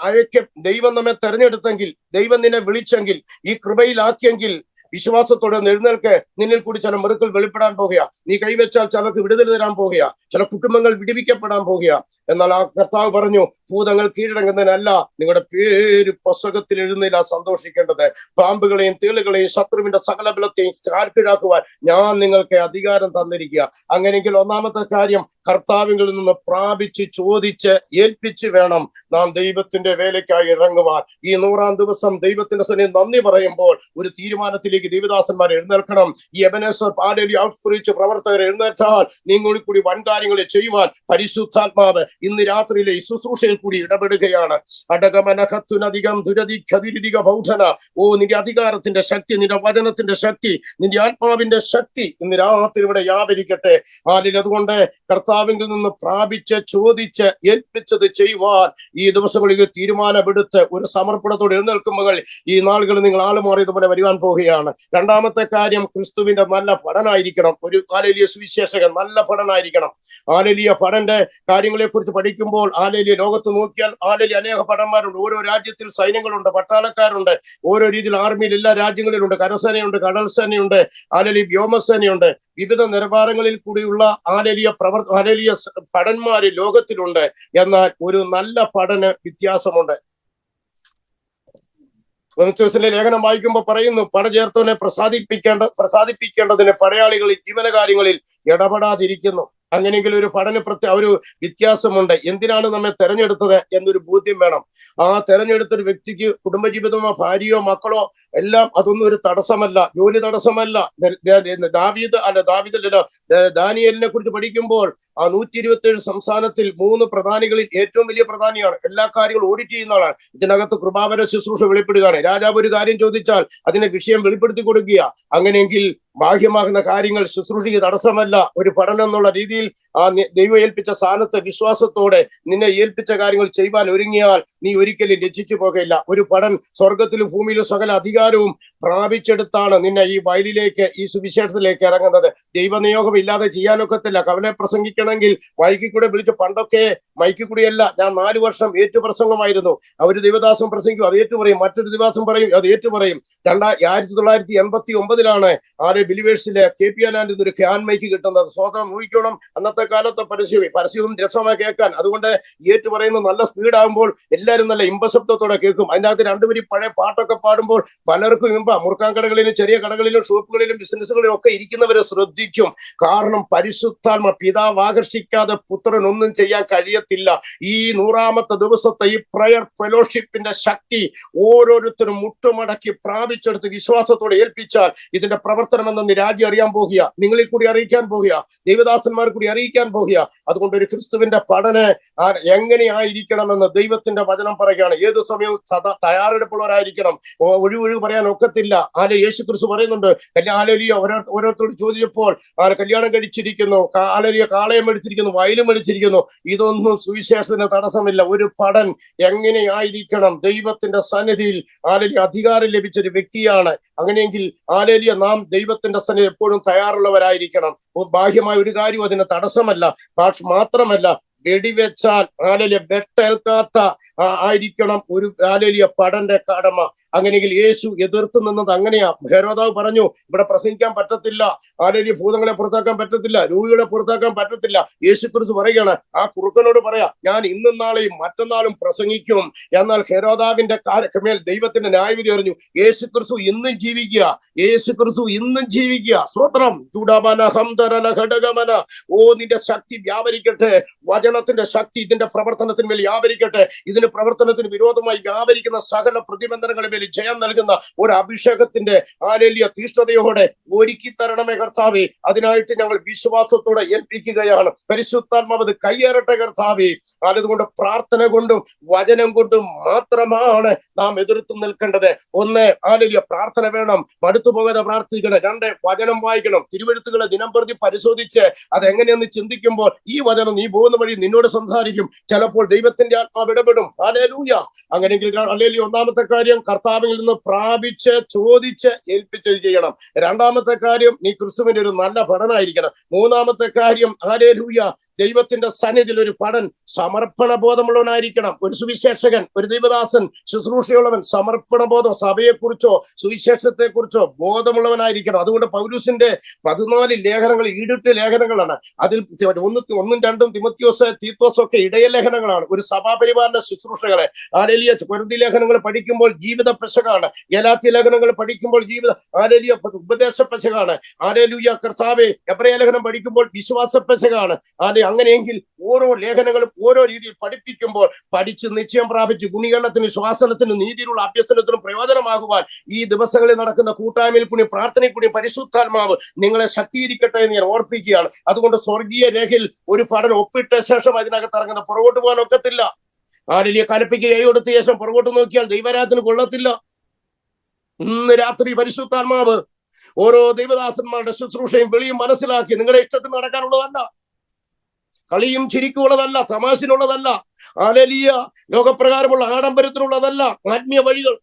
ദൈവം നമ്മെ തെരഞ്ഞെടുത്തെങ്കിൽ, ദൈവം നിന്നെ വിളിച്ചെങ്കിൽ, ഈ കൃപയിലാക്കിയെങ്കിൽ വിശ്വാസത്തോടെ എഴുന്നേൽക്ക്. നിന്നിൽ കൂടി ചില മിറുക്കൾ വെളിപ്പെടാൻ പോകുക. നീ കൈവച്ചാൽ ചിലർക്ക് വിടുതൽ തരാൻ പോകുക, ചില കുടുംബങ്ങൾ വിടുവിക്കപ്പെടാൻ പോകുക. എന്നാൽ ആ കർത്താവ് പറഞ്ഞു, ഭൂതങ്ങൾ കീഴടങ്ങുന്നതിനല്ല, നിങ്ങളുടെ പേര് പുസ്തകത്തിൽ എഴുതുന്നില്ല സന്തോഷിക്കേണ്ടത്. പാമ്പുകളെയും തേളുകളെയും ശത്രുവിന്റെ സകല ബലത്തെയും ചാർക്കിഴാക്കുവാൻ ഞാൻ നിങ്ങൾക്ക് അധികാരം തന്നിരിക്കുക. അങ്ങനെയെങ്കിൽ ഒന്നാമത്തെ കാര്യം, കർത്താവിൽ നിന്ന് പ്രാപിച്ച് ചോദിച്ച് ഏൽപ്പിച്ച് വേണം നാം ദൈവത്തിന്റെ വേലയ്ക്കായി ഇറങ്ങുവാൻ. ഈ 100-ാം ദിവസം ദൈവത്തിന്റെ സന്നിധിയിൽ നന്ദി പറയുമ്പോൾ ഒരു തീരുമാനത്തിലേക്ക് ദൈവദാസന്മാർ എഴുന്നേൽക്കണം. ഈ എബനേസർ പാലേലി ഔട്ട്സ്പിരിച്ച് പ്രവർത്തകർ എഴുന്നേറ്റാൽ നിങ്ങൾ കൂടി വൻ കാര്യങ്ങളെ ചെയ്യുവാൻ പരിശുദ്ധാത്മാവ് ഇന്ന് രാത്രിയിലെ ഈ ശുശ്രൂഷയിൽ കൂടി ഇടപെടുകയാണ്. അടകമനഹത്തുനധികം ദുരധിക ബൗധന. നിന്റെ അധികാരത്തിന്റെ ശക്തി, നിന്റെ വചനത്തിന്റെ ശക്തി, നിന്റെ ആത്മാവിന്റെ ശക്തി ഇന്ന് രാത്രി ഇവിടെ വ്യാപരിക്കട്ടെ. അതുകൊണ്ട് കർത്താവിൽ നിന്ന് പ്രാപിച്ച് ചോദിച്ച് ഏൽപ്പിച്ചത് ചെയ്യുവാൻ ഈ ദിവസങ്ങളിൽ തീരുമാനമെടുത്ത് ഒരു സമർപ്പണത്തോടെ എഴുന്നേൽക്കുമ്പോൾ ഈ നാളുകൾ നിങ്ങൾ ആളുമാറിയതുപോലെ വരുവാൻ പോവുകയാണ്. രണ്ടാമത്തെ കാര്യം, ക്രിസ്തുവിന്റെ നല്ല പഠനായിരിക്കണം. ഒരു ആലേലിയ സുവിശേഷകൻ നല്ല പഠനായിരിക്കണം. ആലേലിയ പഠന്റെ കാര്യങ്ങളെ കുറിച്ച് പഠിക്കുമ്പോൾ ആലേലിയ ലോകത്ത് നോക്കിയാൽ ആലേലിയ അനേക പഠന്മാരുണ്ട്. ഓരോ രാജ്യത്തിൽ സൈന്യങ്ങളുണ്ട്, പട്ടാളക്കാരുണ്ട്. ഓരോ രീതിയിൽ ആർമിയിൽ എല്ലാ രാജ്യങ്ങളിലുണ്ട്. കരസേനയുണ്ട്, കടൽസേനയുണ്ട്, ആലേലിയ വ്യോമസേനയുണ്ട്. വിവിധ നിലവാരങ്ങളിൽ കൂടിയുള്ള ആലേലിയ പഠന്മാര് ലോകത്തിലുണ്ട്. എന്നാൽ ഒരു നല്ല പഠന വ്യത്യാസമുണ്ട്. ലേഖനം വായിക്കുമ്പോൾ പറയുന്നു, പടചേർത്തവനെ പ്രസാദിപ്പിക്കേണ്ടതിന് പടയാളികളിൽ ജീവനകാര്യങ്ങളിൽ ഇടപെടാതിരിക്കുന്നു. അങ്ങനെയെങ്കിൽ ഒരു ഒരു വ്യത്യാസമുണ്ട്. എന്തിനാണ് നമ്മെ തെരഞ്ഞെടുത്തത് എന്നൊരു ബോധ്യം വേണം. ആ തെരഞ്ഞെടുത്തൊരു വ്യക്തിക്ക് കുടുംബജീവിതമോ ഭാര്യയോ മക്കളോ എല്ലാം അതൊന്നും ഒരു തടസ്സമല്ല, ജോലി തടസ്സമല്ല. ദാനിയേലിനെ കുറിച്ച് പഠിക്കുമ്പോൾ ആ 127 സംസ്ഥാനത്തിൽ 3 പ്രധാനികളിൽ ഏറ്റവും വലിയ പ്രധാനിയാണ്. എല്ലാ കാര്യങ്ങളും ഓഡിറ്റ് ചെയ്യുന്ന ആളാണ്. ഇതിനകത്ത് കൃപാവര ശുശ്രൂഷ വെളിപ്പെടുകയാണ്. രാജാവ് ഒരു കാര്യം ചോദിച്ചാൽ അതിന്റെ വിഷയം വെളിപ്പെടുത്തി കൊടുക്കുക. അങ്ങനെയെങ്കിൽ ബാഹ്യമാകുന്ന കാര്യങ്ങൾ ശുശ്രൂഷയ്ക്ക് തടസ്സമല്ല. ഒരു പഠനം എന്നുള്ള രീതിയിൽ ആ ദൈവം ഏൽപ്പിച്ച സ്ഥാനത്ത് വിശ്വാസത്തോടെ നിന്നെ ഏൽപ്പിച്ച കാര്യങ്ങൾ ചെയ്യുവാൻ ഒരുങ്ങിയാൽ നീ ഒരിക്കലും ലജ്ജിച്ചു പോകയില്ല. ഒരു പഠൻ സ്വർഗത്തിലും ഭൂമിയിലും സകല അധികാരവും പ്രാപിച്ചെടുത്താണ് നിന്നെ ഈ വയലിലേക്ക്, ഈ സുവിശേഷത്തിലേക്ക് ഇറങ്ങുന്നത്. ദൈവനിയോഗം ഇല്ലാതെ ചെയ്യാനൊക്കത്തില്ല. കവനെ പ്രസംഗിക്കണമെങ്കിൽ മൈക്കിൽ കൂടെ വിളിച്ച്, പണ്ടൊക്കെ മൈക്കിൽ കൂടിയല്ല, ഞാൻ 4 വർഷം ഏറ്റുപ്രസംഗമായിരുന്നു. ഒരു ദൈവദാസം പ്രസംഗിക്കും, അത് ഏറ്റുപറയും. മറ്റൊരു ദിവസം പറയും, അത് ഏറ്റുപറയും. 1989 ആര് ബിലിവേഴ്സിലെ KP ആനന്ദിൽ ഒരു ക്യാൻമൈക്ക് കിട്ടുന്നത്. സ്വതന്ത്രം ഊഹിക്കണം. അന്നത്തെ കാലത്തെ പരസ്യവും രസമായി കേൾക്കാൻ. അതുകൊണ്ട് ഏറ്റു പറയുന്നത് നല്ല സ്പീഡാകുമ്പോൾ എല്ലാവരും നല്ല ഇമ്പശബ്ദത്തോടെ കേൾക്കും. അതിനകത്ത് രണ്ടുപേരും പഴയ പാട്ടൊക്കെ പാടുമ്പോൾ പലർക്കും മുറുക്കാൻ കടകളിലും ചെറിയ കടകളിലും ഷോപ്പുകളിലും ബിസിനസ്സുകളിലും ഒക്കെ ഇരിക്കുന്നവരെ ശ്രദ്ധിക്കും. കാരണം പരിശുദ്ധാത്മ പിതാവ് ആകർഷിക്കാതെ പുത്രൻ ഒന്നും ചെയ്യാൻ കഴിയത്തില്ല. ഈ 100ാമത്തെ ദിവസത്തെ ഈ പ്രയർ ഫെലോഷിപ്പിന്റെ ശക്തി ഓരോരുത്തരും മുട്ടുമടക്കി പ്രാപിച്ചെടുത്ത് വിശ്വാസത്തോടെ ഏൽപ്പിച്ചാൽ ഇതിന്റെ പ്രവർത്തനം എന്ന രാജ്യം അറിയാൻ പോകുക, നിങ്ങളിൽ കൂടി അറിയിക്കാൻ പോകുക, ദൈവദാസന്മാർ കൂടി അറിയിക്കാൻ പോകുക. അതുകൊണ്ട് ഒരു ക്രിസ്തുവിന്റെ പഠന എങ്ങനെയായിരിക്കണമെന്ന് ദൈവത്തിന്റെ വചനം പറയുകയാണ്. ഏതു സമയവും തയ്യാറെടുപ്പുള്ളവരായിരിക്കണം. ഒഴിവൊഴിവ് പറയാൻ ഒക്കത്തില്ല. യേശു ക്രിസ്തു പറയുന്നുണ്ട്, ആലേലിയ ഓരോരുത്തരോട് ചോദിച്ചപ്പോൾ കല്യാണം കഴിച്ചിരിക്കുന്നു, ആലേലിയ കാളയം മേടിച്ചിരിക്കുന്നു, വയലും മേടിച്ചിരിക്കുന്നു. ഇതൊന്നും സുവിശേഷത്തിന് തടസ്സമില്ല. ഒരു പഠൻ എങ്ങനെയായിരിക്കണം ദൈവത്തിന്റെ സന്നിധിയിൽ ആലേലിയ അധികാരം ലഭിച്ച ഒരു വ്യക്തിയാണ്. അങ്ങനെയെങ്കിൽ ആലേലിയ നാം ദൈവത്തിന്റെ സന്നിധി എപ്പോഴും തയ്യാറുള്ളവരായിരിക്കണം. ബാഹ്യമായ ഒരു കാര്യം അതിന് തടസ്സമല്ല. മാത്രമല്ല വെടിവെച്ചാൽ വെട്ടേൽക്കാത്ത ആയിരിക്കണം ഒരു പഠന്റെ കടമ. അങ്ങനെയെങ്കിൽ യേശു എതിർത്ത് നിന്നത് അങ്ങനെയാ. ഹെരോദാവ് പറഞ്ഞു, ഇവിടെ പ്രസംഗിക്കാൻ പറ്റത്തില്ല, ഭൂതങ്ങളെ പുറത്താക്കാൻ പറ്റത്തില്ല, രോഗികളെ പുറത്താക്കാൻ പറ്റത്തില്ല. യേശു ക്രിസ്തു പറയുകയാണ്, ആ കുറുക്കനോട് പറയാ, ഞാൻ ഇന്നും നാളെയും മറ്റന്നാളും പ്രസംഗിക്കും. എന്നാൽ ഹെരോദാവിന്റെ മേൽ ദൈവത്തിന്റെ ന്യായവിധി അറിഞ്ഞു. യേശു ക്രിസ്തു ഇന്നും ജീവിക്കുക, യേശു ക്രിസ്തു ഇന്നും ജീവിക്കുക. സ്വത്രം ഘടകമന. നിന്റെ ശക്തി വ്യാപരിക്കട്ടെ, വചനത്തിന്റെ ശക്തി ഇതിന്റെ പ്രവർത്തനത്തിന് മേൽ വ്യാപരിക്കട്ടെ. ഇതിന് പ്രവർത്തനത്തിന് വിരോധമായി വ്യാപരിക്കുന്ന സകല പ്രതിബന്ധനങ്ങളെ മേൽ ജയം നൽകുന്ന ഒരു അഭിഷേകത്തിന്റെ തീഷ്ണതയോടെ ഒരുക്കി തരണമേ കർത്താവേ. അതിനായിട്ട് ഞങ്ങൾ വിശ്വാസത്തോടെ ഏൽപ്പിക്കുകയാണ്. പരിശുദ്ധാത്മാവ് കയ്യേറട്ടെ കർത്താവേ. അതുകൊണ്ട് പ്രാർത്ഥന കൊണ്ടും വചനം കൊണ്ടും മാത്രമാണ് നാം എതിർത്ത് നിൽക്കേണ്ടത്. ഒന്ന്, പ്രാർത്ഥന വേണം, മടുത്തു പോകാതെ പ്രാർത്ഥിക്കണം. രണ്ട്, വചനം വായിക്കണം. തിരുവെഴുത്തുകളെ ദിനം പ്രതി പരിശോധിച്ച് അതെങ്ങനെയെന്ന് ചിന്തിക്കുമ്പോൾ ഈ വചനം നീ പോകുന്ന വഴി നിന്നോട് സംസാരിക്കും. ചിലപ്പോൾ ദൈവത്തിന്റെ ആത്മാവ് ഇടപെടും. ഹല്ലേലൂയ. അങ്ങനെയെങ്കിൽ ഹല്ലേലൂയ. ഒന്നാമത്തെ കാര്യം, കർത്താവിൽ നിന്ന് പ്രാപിച്ച് ചോദിച്ച് ഏൽപ്പിച്ച് ചെയ്യണം. രണ്ടാമത്തെ കാര്യം, നീ ക്രിസ്തുവിന്റെ ഒരു നല്ല ഭടനായിരിക്കണം. മൂന്നാമത്തെ കാര്യം, ഹല്ലേലൂയ, ദൈവത്തിന്റെ സന്നിധിയിൽ ഒരു ഭടൻ സമർപ്പണ ബോധമുള്ളവനായിരിക്കണം. ഒരു സുവിശേഷകൻ, ഒരു ദൈവദാസൻ, ശുശ്രൂഷയുള്ളവൻ സമർപ്പണ ബോധം, സഭയെക്കുറിച്ചോ സുവിശേഷത്തെ കുറിച്ചോ ബോധമുള്ളവനായിരിക്കണം. അതുകൊണ്ട് പൗലൂസിന്റെ 14 ലേഖനങ്ങൾ ഈടുറ്റ ലേഖനങ്ങളാണ്. അതിൽ 1, 2 തിമോത്തിയോസ്, തീത്തോസ് ഒക്കെ ഇടയ ലേഖനങ്ങളാണ്. ഒരു സഭാപരിവാറിന്റെ ശുശ്രൂഷകളെ കൊരിന്ത്യർ ലേഖനങ്ങൾ പഠിക്കുമ്പോൾ ജീവിത പെശകാണ്. ഗലാത്യ ലേഖനങ്ങൾ പഠിക്കുമ്പോൾ ഉപദേശ പെശകാണ്. കർത്താവേ, എബ്രായ ലേഖനം പഠിക്കുമ്പോൾ വിശ്വാസ പെശകാണ്. അങ്ങനെയെങ്കിൽ ഓരോ ലേഖനങ്ങളും ഓരോ രീതിയിൽ പഠിപ്പിക്കുമ്പോൾ പഠിച്ച് നിശ്ചയം പ്രാപിച്ച് ഗുണീകരണത്തിന്, ശ്വാസനത്തിനും, നീതിയിലുള്ള അഭ്യസനത്തിനും പ്രയോജനമാകുവാൻ ഈ ദിവസങ്ങളിൽ നടക്കുന്ന കൂട്ടായ്മയിൽ കൂടി പ്രാർത്ഥനയിൽ കൂടി പരിശുദ്ധാത്മാവ് നിങ്ങളെ ശക്തീകരിക്കട്ടെ എന്ന് ഞാൻ ഓർപ്പിക്കുകയാണ്. അതുകൊണ്ട് സ്വർഗീയ രേഖയിൽ ഒരു പഠനം ഒപ്പിട്ട ശേഷം അതിനകത്ത് ഇറങ്ങുന്ന പുറകോട്ട് പോകാൻ ഒക്കത്തില്ല. കലപ്പിക്ക് കൈ കൊടുത്ത ശേഷം പുറകോട്ട് നോക്കിയാൽ ദൈവരാത്തിന് കൊള്ളത്തില്ല. ഇന്ന് രാത്രി പരിശുദ്ധാത്മാവ് ഓരോ ദൈവദാസന്മാരുടെ ശുശ്രൂഷയും വെളിയും മനസ്സിലാക്കി നിങ്ങളുടെ ഇഷ്ടത്തിന് നടക്കാനുള്ളതല്ല, കളിയും ചിരിക്കുള്ളതല്ല, തമാശിനുള്ളതല്ല, ലോകപ്രകാരമുള്ള ആഡംബരത്തിനുള്ളതല്ല. ആത്മീയ വഴികൾ,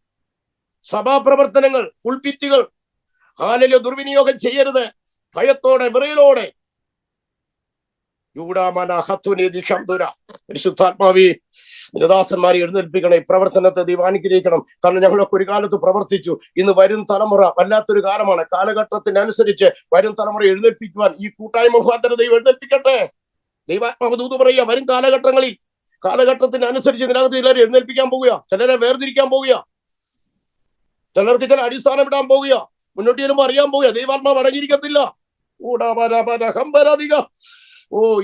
സഭാപ്രവർത്തനങ്ങൾ, പുൾപിറ്റുകൾ ദുർവിനിയോഗം ചെയ്യരുത്. ഭയത്തോടെ, വിറയലോടെ. പരിശുദ്ധാത്മാവേ, ദാസന്മാരെ എഴുന്നേൽപ്പിക്കണം. ഈ പ്രവർത്തനത്തെ ദൈവം അനുഗ്രഹിക്കണം. കാരണം ഞങ്ങളൊക്കെ ഒരു കാലത്ത് പ്രവർത്തിച്ചു. ഇന്ന് വരും തലമുറ വല്ലാത്തൊരു കാലമാണ്. കാലഘട്ടത്തിനനുസരിച്ച് വരും തലമുറ എഴുന്നേൽപ്പിക്കുവാൻ ഈ കൂട്ടായ്മ മുഖാന്തരം ദൈവം എഴുന്നേൽപ്പിക്കട്ടെ. ദൈവാത്മാവ് ദൂത് പറയുക, വരും കാലഘട്ടത്തിനനുസരിച്ച് ഇതിനകത്ത് ചിലരെ എഴുന്നേൽപ്പിക്കാൻ പോവുക, ചിലരെ വേർതിരിക്കാൻ പോവുക, ചിലർക്ക് ചില അടിസ്ഥാനം ഇടാൻ പോവുക, മുന്നോട്ട് ചെല്ലുമ്പോൾ അറിയാൻ പോവുക. ദൈവാത്മാവ് അടങ്ങിയിരിക്കത്തില്ല.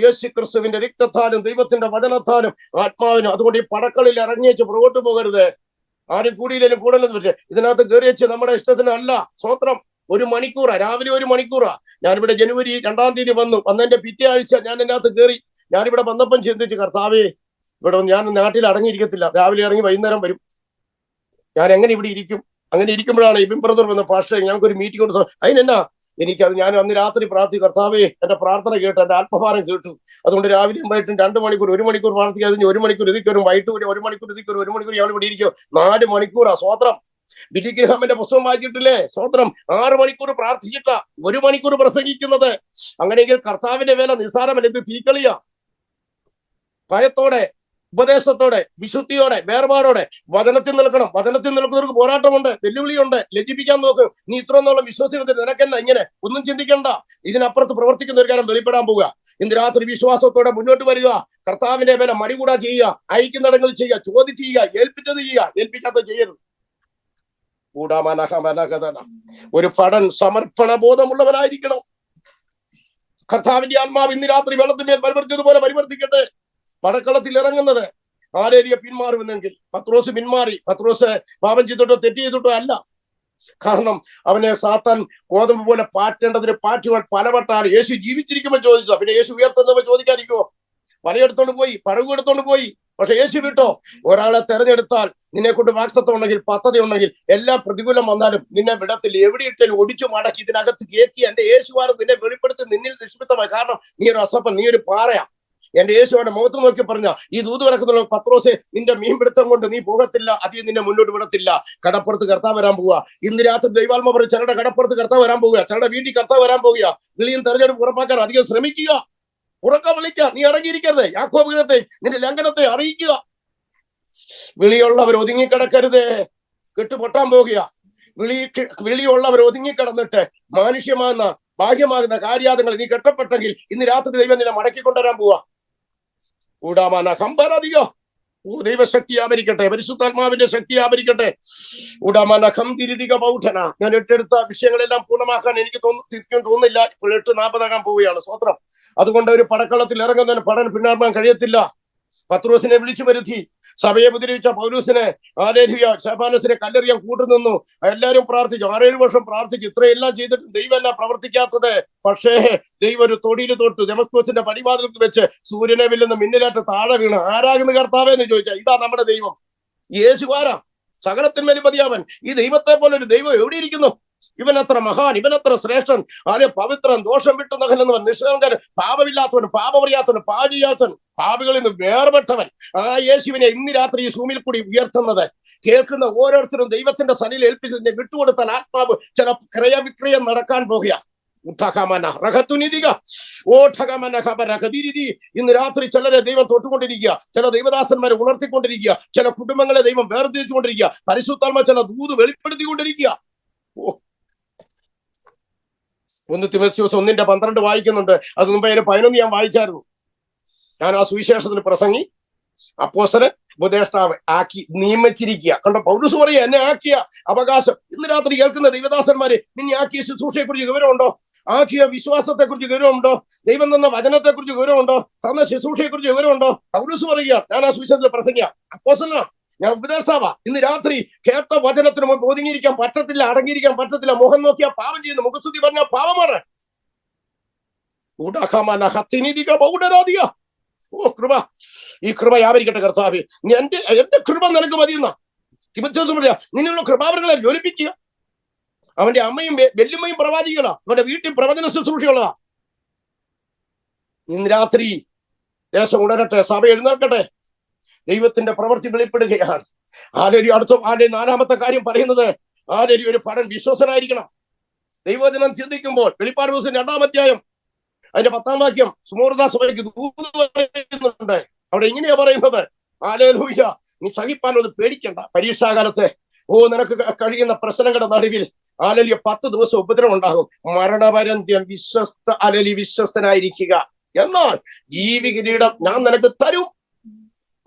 യേശു ക്രിസ്തുവിന്റെ രക്തത്താലും ദൈവത്തിന്റെ വചനത്താലും ആത്മാവിനും. അതുകൊണ്ട് ഈ പടക്കളിൽ ഇറങ്ങിയേച്ച് പുറകോട്ട് പോകരുത്. ആരും കൂടിയില്ലേലും കൂടുതലും വെച്ച് ഇതിനകത്ത് കയറിയേച്ച് നമ്മുടെ ഇഷ്ടത്തിന് അല്ല. സ്വത്രം. 1 മണിക്കൂറാ, രാവിലെ 1 മണിക്കൂറാ. ഞാനിവിടെ ജനുവരി 2-ാം തീയതി വന്നതിന്റെ പിറ്റേ ആഴ്ച ഞാൻ ഇതിനകത്ത് കയറി. ഞാനിവിടെ വന്നപ്പം ചിന്തിച്ചു, കർത്താവേ, ഇവിടെ ഞാൻ നാട്ടിൽ അടങ്ങിയിരിക്കത്തില്ല. രാവിലെ ഇറങ്ങി വൈകുന്നേരം വരും. ഞാൻ എങ്ങനെ ഇവിടെ ഇരിക്കും? അങ്ങനെ ഇരിക്കുമ്പോഴാണ് ഇബിൻ ബ്രദർ വന്ന പാസ്റ്റർ ഞങ്ങൾക്കൊരു മീറ്റിംഗ് കൊണ്ട് അതിനെന്നാ എനിക്കത് ഞാൻ അന്ന് രാത്രി കർത്താവേ, എന്റെ പ്രാർത്ഥന കേട്ടു, എന്റെ ആത്മഭാരം കേട്ടു. അതുകൊണ്ട് രാവിലെയും വൈകിട്ടും 2 മണിക്കൂർ 1 മണിക്കൂർ പ്രാർത്ഥിക്കാതെ 1 മണിക്കൂർ ഇതിക്കരും, വൈകിട്ട് 1 മണിക്കൂർ ഇതിക്കരും, 1 മണിക്കൂർ ഞാൻ ഇവിടെ ഇരിക്കും. 4 മണിക്കൂറാ. സ്വത്രം. ബില്ലി ഗ്രഹാമിന്റെ പുസ്തകം വായിച്ചിട്ടില്ലേ? സ്വത്രം. 6 മണിക്കൂർ പ്രാർത്ഥിച്ചിട്ട 1 മണിക്കൂർ പ്രസംഗിക്കുന്നത്. അങ്ങനെയെങ്കിൽ കർത്താവിന്റെ വേല നിസ്സാരമല്ല, ഇത് തീക്കളിയാ. ഭയത്തോടെ ഉപദേശത്തോടെ, വിശുദ്ധിയോടെ, വേർപാടോടെ വചനത്തിൽ നിൽക്കണം. വചനത്തിൽ നിൽക്കുന്നവർക്ക് പോരാട്ടമുണ്ട്, വെല്ലുവിളിയുണ്ട്. ലജ്ജിപ്പിക്കാൻ നോക്കും. നീ ഇത്രയൊന്നുള്ള വിശ്വസിക്കുന്നത് നിനക്കെന്നെ ഇങ്ങനെ ഒന്നും ചിന്തിക്കണ്ട. ഇതിനപ്പുറത്ത് പ്രവർത്തിക്കുന്ന ഒരു കാര്യം വെളിപ്പെടാൻ പോവുക. ഇന്ന് രാത്രി വിശ്വാസത്തോടെ മുന്നോട്ട് വരിക. കർത്താവിന്റെ വില മടികൂടാ ചെയ്യുക. അയക്കുന്നിടങ്ങൾ ചെയ്യുക, ചോദിച്ച് ചെയ്യുക, ഏൽപ്പിച്ചത് ചെയ്യുക, ഏൽപ്പിക്കാത്തത് ചെയ്യരുത്. ഒരു ഭടൻ സമർപ്പണ ബോധമുള്ളവനായിരിക്കണം. കർത്താവിന്റെ ആത്മാവ് ഇന്ന് രാത്രി വെള്ളത്തിന്മേൽ പരിവർത്തിച്ചതുപോലെ പരിവർത്തിക്കട്ടെ. പടക്കളത്തിൽ ഇറങ്ങുന്നത് ആരേരിയ പിന്മാറുമെന്നെങ്കിൽ പത്രോസ് പിന്മാറി. പത്രോസ് പാപം ചെയ്തിട്ടോ തെറ്റ് ചെയ്തിട്ടോ അല്ല. കാരണം അവനെ സാത്താൻ ഗോതമ്പ് പോലെ പാറ്റേണ്ടതിന് പാറ്റുവാൻ പലവട്ടാണ്. യേശു ജീവിച്ചിരിക്കുമ്പോൾ ചോദിച്ചു. പിന്നെ യേശു ഉയർത്തുന്നവ ചോദിക്കാതിരിക്കുമോ? പലയെടുത്തോണ്ട് പോയി, പഴകും എടുത്തോണ്ട് പോയി. പക്ഷെ യേശു വിട്ടോ. ഒരാളെ തെരഞ്ഞെടുത്താൽ, നിന്നെ കൊണ്ട് വാക്തത്വം ഉണ്ടെങ്കിൽ, പദ്ധതി ഉണ്ടെങ്കിൽ, എല്ലാം പ്രതികൂലം വന്നാലും നിന്നെ വിടത്തിൽ. എവിടെയിട്ടാലും ഒടിച്ചു മടക്കി ഇതിനകത്ത് കയറ്റി എന്റെ യേശുവാരം നിന്നെ വെളിപ്പെടുത്തി നിന്നിൽ നിഷ്പിത്തമായി. കാരണം നീ ഒരു അസപ്പൻ, നീ ഒരു പാറയാ. എന്റെ യേശുവിന്റെ മുഖത്ത് നോക്കി പറഞ്ഞ ഈ ദൂത് കിടക്കുന്ന പത്രോസെ, നിന്റെ മീൻപിടുത്തം കൊണ്ട് നീ പോകത്തില്ല, അധികം നിന്നെ മുന്നോട്ട് വിടത്തില്ല. കടപ്പുറത്ത് കർത്താവ് വരാൻ പോവുക. ഇന്ന് രാത്രി ദൈവാത്മ പറയും, ചിലരുടെ കടപ്പുറത്ത് കർത്താവ് വരാൻ പോവുക, ചിലരുടെ വീട്ടിൽ കർത്താവ് വരാൻ പോവുക. വിളിയും തെരഞ്ഞെടുപ്പ് ഉറപ്പാക്കാൻ അധികം ശ്രമിക്കുക. ഉറക്കം വിളിക്കുക. നീ അടങ്ങിയിരിക്കരുത്. യാക്കോബ് ഗ്രഹത്തെ, നിന്റെ ലംഘനത്തെ അറിയിക്കുക. വിളിയുള്ളവർ ഒതുങ്ങിക്കിടക്കരുത്. കെട്ടുപൊട്ടാൻ പോകുക. വിളിയുള്ളവർ ഒതുങ്ങിക്കിടന്നിട്ട് മാനുഷ്യമാകുന്ന ബാഹ്യമാകുന്ന കാര്യാതങ്ങൾ നീ കെട്ടപ്പെട്ടെങ്കിൽ ഇന്ന് രാത്രി ദൈവം നിന്നെ മടക്കിക്കൊണ്ടുവരാൻ പോവാ. ഊടാമാന ഹംബരധികോ. ദൈവശക്തി ആവരിക്കട്ടെ, പരിശുദ്ധാത്മാവിന്റെ ശക്തി ആവരിക്കട്ടെ. ഊടാമാന ഹംതിരിക ബൗധന. ഞാൻ എട്ടെടുത്ത വിഷയങ്ങളെല്ലാം പൂർണ്ണമാക്കാൻ എനിക്ക് തോന്നുന്നില്ല. ഇപ്പോൾ 8:40 പോവുകയാണ്. സ്വത്രം. അതുകൊണ്ട് ഒരു പടക്കളത്തിൽ ഇറങ്ങുന്നതിന് പടൻ പിന്നാർമാൻ കഴിയത്തില്ല. പത്രോസിനെ വിളിച്ചു വരുത്തി. സഭയെ ഉപദ്രവിച്ച പൗലൂസിനെ, സ്തെഫാനോസിനെ കല്ലെറിയാൻ കൂട്ടുനിന്നു. എല്ലാവരും പ്രാർത്ഥിച്ചു. 6-7 വർഷം പ്രാർത്ഥിച്ചു. ഇത്രയെല്ലാം ചെയ്തിട്ട് ദൈവമല്ല പ്രവർത്തിക്കാത്തത്. പക്ഷേ ദൈവം ഒരു തൊടിയിൽ തൊട്ടു. ദമസ്കോസിന്റെ പടിവാതിൽക്ക് വെച്ച് സൂര്യനെ വില്ലുന്ന മിന്നലായിട്ട് താഴെ വീണ്, ആരാകുന്ന കർത്താവെന്ന് ചോദിച്ചാൽ ഇതാ നമ്മുടെ ദൈവം. യേശുവാരാ സകലത്തിന്മേലും മതിയാവൻ. ഈ ദൈവത്തെ പോലെ ഒരു ദൈവം എവിടെയിരിക്കുന്നു? ഇവനത്ര മഹാൻ, ഇവനത്ര ശ്രേഷ്ഠൻ, ആരെ പവിത്രൻ, ദോഷം വിട്ടുന്നകലുന്നവൻ, നിഷ്കളങ്കൻ, പാപമില്ലാത്തവൻ, പാപമറിയാത്തവൻ, പാപിയാത്തവൻ, പാപികളിൽ നിന്ന് വേർപെട്ടവൻ. ആ യേശുവിനെ ഇന്ന് രാത്രി ഈ സൂമിൽ കൂടി ഉയർത്തുന്നത് കേൾക്കുന്ന ഓരോരുത്തരും ദൈവത്തിന്റെ സനിൽ ഏൽപ്പിച്ചതിനെ വിട്ടുകൊടുത്താൽ ആത്മാവ് ചില ക്രയവിക്രയം നടക്കാൻ പോകുക. ഇന്ന് രാത്രി ചിലരെ ദൈവം തൊട്ടുകൊണ്ടിരിക്കുക, ചില ദൈവദാസന്മാരെ ഉണർത്തിക്കൊണ്ടിരിക്കുക, ചില കുടുംബങ്ങളെ ദൈവം വേർതിരിച്ചുകൊണ്ടിരിക്കുക, പരിശുദ്ധാത്മാ ചില ദൂത് വെളിപ്പെടുത്തിക്കൊണ്ടിരിക്കുക. 1 തിമോഥെയോസ് 1:12 വായിക്കുന്നുണ്ട്. അത് മുമ്പ് 11 ഞാൻ വായിച്ചായിരുന്നു. ഞാൻ ആ സുവിശേഷത്തിന് പ്രസംഗി, അപ്പോസ്തലൻ, ഉപദേഷ്ടാവ് ആക്കി നിയമിച്ചിരിക്കുക. കണ്ടോ, പൗലോസ് പറയുക, എന്നെ ആക്കിയ അവകാശം. ഇന്ന് രാത്രി കേൾക്കുന്ന ദൈവദാസന്മാരെ, നിന്നെ ആക്കിയ ശുശ്രൂഷയെ കുറിച്ച് വിവരമുണ്ടോ? ആക്കിയ വിശ്വാസത്തെ കുറിച്ച് ഗൗരവമുണ്ടോ? ദൈവം തന്ന വചനത്തെ കുറിച്ച് ഗൗരവമുണ്ടോ? തന്ന ശുശ്രൂഷയെ കുറിച്ച് ഗൗരവമുണ്ടോ? പൗലോസ് പറയുക, ഞാൻ ആ സുവിശേഷത്തിൽ പ്രസംഗിക്കാം, അപ്പോസ്തലനാ, ഞാൻ ഉപദേഷ്ടാവാ. ഇന്ന് രാത്രി കേട്ട വചനത്തിന് മുമ്പ് ഒതുങ്ങിയിരിക്കാൻ പറ്റത്തില്ല, അടങ്ങിയിരിക്കാൻ പറ്റത്തില്ല. മുഖം നോക്കിയാൽ പാപം ചെയ്യുന്നു, മുഖസ്തുതി പറഞ്ഞാൽ പാപമാണ്. ഓ കൃപ, ഈ കൃപ യാവരിക്കട്ടെ കർത്താവേ. എന്റെ കൃപ നിനക്ക് മതിയെന്ന തിമോഥെയോസ് പറയാ. നിന്നുള്ള കൃപാവരങ്ങളെ ജ്വലിപ്പിക്കുക. അവന്റെ അമ്മയും വെല്ലുമ്മയും പ്രവാചികളാ. അവന്റെ വീട്ടിൽ പ്രവചന ശുശ്രൂഷയുള്ളതാ. ഇന്ന് രാത്രി ദേശം ഉണരട്ടെ, സഭ എഴുന്നേൽക്കട്ടെ. ദൈവത്തിന്റെ പ്രവൃത്തി വെളിപ്പെടുകയാണ്. അടുത്ത 4-ാമത്തെ കാര്യം പറയുന്നത്, ഒരു ഭടൻ വിശ്വസനായിരിക്കണം. ദൈവവചനം ചിന്തിക്കുമ്പോൾ വെളിപ്പാട് ദിവസം 2-ാം അധ്യായം അതിന്റെ 10-ാം വാക്യം സുമൂർദ സഭയ്ക്ക് ദൂത് പറയുന്നുണ്ട്. അവിടെ ഇങ്ങനെയാ പറയുന്നത്, ഹല്ലേലൂയ, നീ സഹിപ്പാനൊന്നും പേടിക്കണ്ട. പരീക്ഷാകാലത്തെ നിനക്ക് കഴിയുന്ന പ്രശ്നങ്ങളുടെ നടുവിൽ 10 ദിവസം ഉപദ്രവം ഉണ്ടാകും. മരണപര്യന്തം വിശ്വസ്തനായിരിക്കുക, എന്നാൽ ജീവികിരീടം ഞാൻ നിനക്ക് തരും.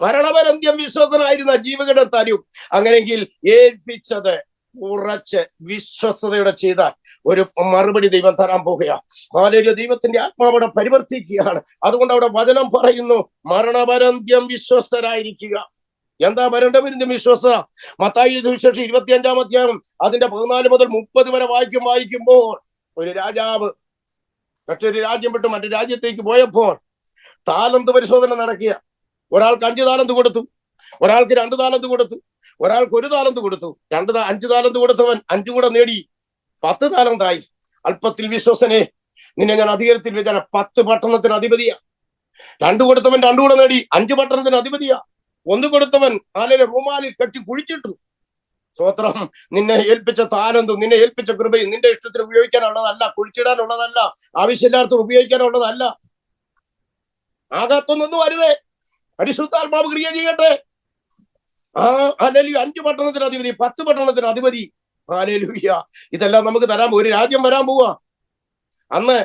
മരണപര്യന്തം വിശ്വസ്തനായിരുന്ന ജീവികിരീടം തരും. അങ്ങനെയെങ്കിൽ ഏൽപ്പിച്ചത് ഉറച്ച് വിശ്വസ്തയോടെ ചെയ്താൽ ഒരു മറുപടി ദൈവം തരാൻ പോകുകയാണ്. ഹല്ലേലൂയ, ദൈവത്തിന്റെ ആത്മാവിടെ പരിവർത്തിക്കുകയാണ്. അതുകൊണ്ട് അവിടെ വചനം പറയുന്നു, മരണപര്യന്തം വിശ്വസ്തരായിരിക്കുക. എന്താ മരണപര്യന്തം വിശ്വസ്തത? മത്തായി സുവിശേഷം 25-ാം അധ്യായം അതിന്റെ 14 മുതൽ 30 വരെ വായിക്കുമ്പോൾ, ഒരു രാജാവ് മറ്റൊരു രാജ്യം വിട്ട് മറ്റൊരു രാജ്യത്തേക്ക് പോയപ്പോൾ താലന്ത് പരിശോധന നടക്കുക. ഒരാൾക്ക് 5 താലന്ത് കൊടുത്തു, ഒരാൾക്ക് 2 താലന്ത് കൊടുത്തു, ഒരാൾക്ക് 1 താലന്ത് കൊടുത്തു. 5 താലന്ത് കൊടുത്തവൻ 5 കൂടെ നേടി 10 താലന്തായി. അല്പത്തിൽ വിശ്വസനെ, നിന്നെ ഞാൻ അധികാരത്തിൽ വെച്ചാൽ 10 പട്ടണത്തിന് അധിപതിയാ. 2 കൊടുത്തവൻ 2 കൂടെ നേടി 5 പട്ടണത്തിന് അധിപതിയാ. 1 കൊടുത്തവൻ റൂമാലിൽ കെട്ടി കുഴിച്ചിട്ടു. സ്വത്രം, നിന്നെ ഏൽപ്പിച്ച താലന്തും നിന്നെ ഏൽപ്പിച്ച കൃപയും നിന്റെ ഇഷ്ടത്തിന് ഉപയോഗിക്കാനുള്ളതല്ല, കുഴിച്ചിടാനുള്ളതല്ല, ആവശ്യമില്ലാത്ത ഉപയോഗിക്കാനുള്ളതല്ല. ആകാത്തൊന്നും വരുതേ. പരിശുദ്ധാത്മാവ് ക്രിയ ചെയ്യട്ടെ. ഹല്ലേലൂയ. 5 പട്ടണത്തിന് അധിപതി, 10 പട്ടണത്തിന് അധിപതി. ഹല്ലേലൂയ. ഇതെല്ലാം നമുക്ക് തരാൻ ഒരു രാജ്യം വരാൻ പോവാ. അന്ന്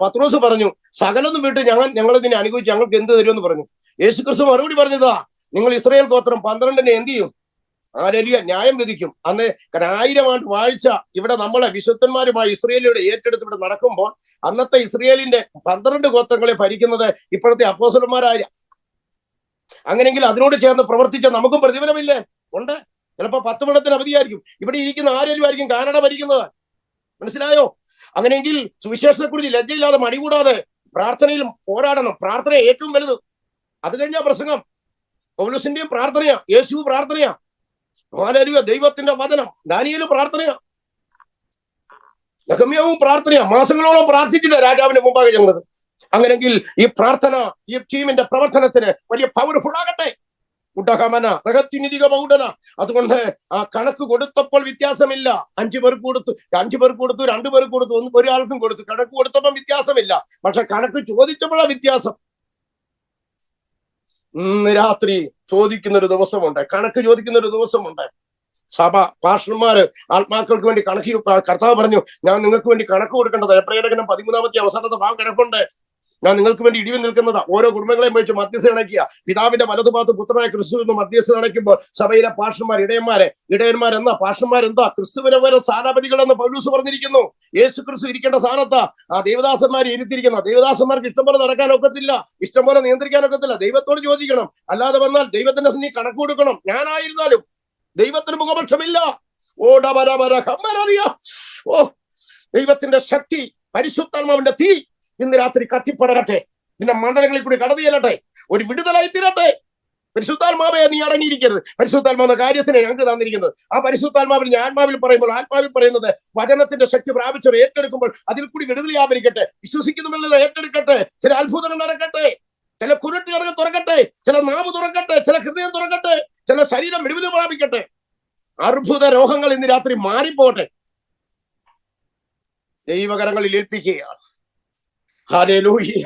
പത്രോസ് പറഞ്ഞു, സകലൊന്നും വിട്ട് ഞങ്ങൾ ഇതിനെ അനുഭവിച്ച് ഞങ്ങൾക്ക് എന്ത് തരുമെന്ന് പറഞ്ഞു. യേശുക്രിസ്തു മറുപടി പറഞ്ഞതാ, നിങ്ങൾ ഇസ്രായേൽ ഗോത്രം 12 എന്ത് ചെയ്യും? ഹല്ലേലൂയ, ന്യായം വിധിക്കും. അന്ന് 1000 ആണ്ട് വാഴ്ച ഇവിടെ നമ്മളെ വിശുദ്ധന്മാരുമായി ഇസ്രായേലിയുടെ ഏറ്റെടുത്ത് ഇവിടെ നടക്കുമ്പോൾ അന്നത്തെ ഇസ്രായേലിന്റെ 12 ഗോത്രങ്ങളെ ഭരിക്കുന്നത് ഇപ്പോഴത്തെ അപ്പോസ്തലന്മാരായ. അങ്ങനെങ്കിൽ അതിനോട് ചേർന്ന് പ്രവർത്തിച്ച നമുക്കും പ്രതിഫലമില്ലേ? ഉണ്ട്. ചിലപ്പോ 10 പടത്തിന് അവധിയായിരിക്കും. ഇവിടെ ഇരിക്കുന്ന ആരെങ്കിലും ആയിരിക്കും കാനഡ ഭരിക്കുന്നത്. മനസ്സിലായോ? അങ്ങനെയെങ്കിൽ സുവിശേഷത്തെക്കുറിച്ച് ലജ്ജയില്ലാതെ മടികൂടാതെ പ്രാർത്ഥനയിലും പോരാടണം. പ്രാർത്ഥന ഏറ്റവും വലുത്. അത് കഴിഞ്ഞാൽ പ്രസംഗം. പൗലോസിന്റെയും പ്രാർത്ഥനയാ, യേശു പ്രാർത്ഥനയാ, ഹല്ലേലൂയ, ദൈവത്തിന്റെ വചനം, ദാനിയേലും പ്രാർത്ഥനയാ, നെഹമ്യാവും പ്രാർത്ഥനയാ. മാസങ്ങളോളം പ്രാർത്ഥിച്ചില്ല രാജാവിന്റെ മുമ്പാകെ ഞങ്ങൾ. അങ്ങനെങ്കിൽ ഈ പ്രാർത്ഥന ഈ ടീമിന്റെ പ്രവർത്തനത്തിന് വലിയ പവർഫുൾ ആകട്ടെ. അതുകൊണ്ട് ആ കണക്ക് കൊടുത്തപ്പോൾ വ്യത്യാസമില്ല. 5 പേർക്ക് കൊടുത്തു, 2 പേർക്ക് കൊടുത്തു, ഒരാൾക്കും കൊടുത്തു. കണക്ക് കൊടുത്തപ്പോൾ വ്യത്യാസമില്ല. പക്ഷെ കണക്ക് ചോദിച്ചപ്പോഴാണ് വ്യത്യാസം. രാത്രി ചോദിക്കുന്നൊരു ദിവസമുണ്ട്, കണക്ക് ചോദിക്കുന്നൊരു ദിവസമുണ്ട്. സഭ പാസ്റ്റർമാര് ആത്മാക്കൾക്ക് വേണ്ടി കണക്ക്, കർത്താവ് പറഞ്ഞു, ഞാൻ നിങ്ങൾക്ക് വേണ്ടി കണക്ക് കൊടുക്കേണ്ടത്. എബ്രായലേഖനം 13 അവസാനത്തെ ഭാഗം കിടപ്പുണ്ട്. ഞാൻ നിങ്ങൾക്ക് വേണ്ടി ഇടിവിൽ നിൽക്കുന്നതാ. ഓരോ കുടുംബങ്ങളെയും വെച്ച് മധ്യസ്ഥ അണയ്ക്കുക. പിതാവിന്റെ വലതുഭാഗത്ത് പുത്രനായ ക്രിസ്തു എന്ന് മധ്യസ്ഥ അണയ്ക്കുമ്പോൾ സഭയിലെ പാസ്റ്റർമാർ, ഇടയന്മാരെന്താ? പാസ്റ്റർമാരെന്താ? ക്രിസ്തുവിനെ വരെ സ്ഥാനാപതികളെന്ന് പൗലോസ് പറഞ്ഞിരിക്കുന്നു. യേശു ക്രിസ്തു ഇരിക്കേണ്ട സ്ഥാനത്താ ആ ദേവദാസന്മാരെ ഇരുത്തിയിരിക്കുന്നു. ദേവദാസന്മാർക്ക് ഇഷ്ടം പോലെ നടക്കാൻ ഒക്കത്തില്ല, ഇഷ്ടം പോലെ നിയന്ത്രിക്കാൻ ഒക്കത്തില്ല. ദൈവത്തോട് ചോദിക്കണം. അല്ലാതെ വന്നാൽ ദൈവത്തിന്റെ നീ കണക്ക് കൊടുക്കണം. ഞാനായിരുന്നാലും ദൈവത്തിന് മുഖപക്ഷമില്ല. ദൈവത്തിന്റെ ശക്തി, പരിശുദ്ധാത്മാവിന്റെ തീ ഇന്ന് രാത്രി കത്തിപ്പടരട്ടെ. നിന്റെ മണ്ഡലങ്ങളിൽ കൂടി കടന്നു ചെല്ലട്ടെ. ഒരു വിടുതലായി തീരട്ടെ. പരിശുദ്ധാത്മാവെ നീ അടങ്ങിയിരിക്കരുത്. പരിശുദ്ധാത്മാവെന്ന കാര്യത്തിനെ ഞങ്ങൾക്ക് തന്നിരിക്കുന്നത്. ആ പരിശുദ്ധാത്മാവിൽ ഞാൻ ആത്മാവിൽ പറയുന്നത് വചനത്തിന്റെ ശക്തി പ്രാപിച്ചവർ ഏറ്റെടുക്കുമ്പോൾ അതിൽ കൂടി വിടുതൽ വ്യാപരിക്കട്ടെ. വിശ്വസിക്കുന്നുള്ളത് ഏറ്റെടുക്കട്ടെ. ചില അത്ഭുതങ്ങൾ നടക്കട്ടെ, ചില കുരുട്ടുകൾ തുറക്കട്ടെ, ചില നാവ് തുറക്കട്ടെ, ചില ഹൃദയം തുറക്കട്ടെ, ചില ശരീരം വിടുതൽ പ്രാപിക്കട്ടെ. അർബുദ രോഗങ്ങൾ ഇന്ന് രാത്രി മാറിപ്പോട്ടെ. ദൈവകരങ്ങളിൽ ഏൽപ്പിക്കുകയാണ്. ഹല്ലേലൂയ.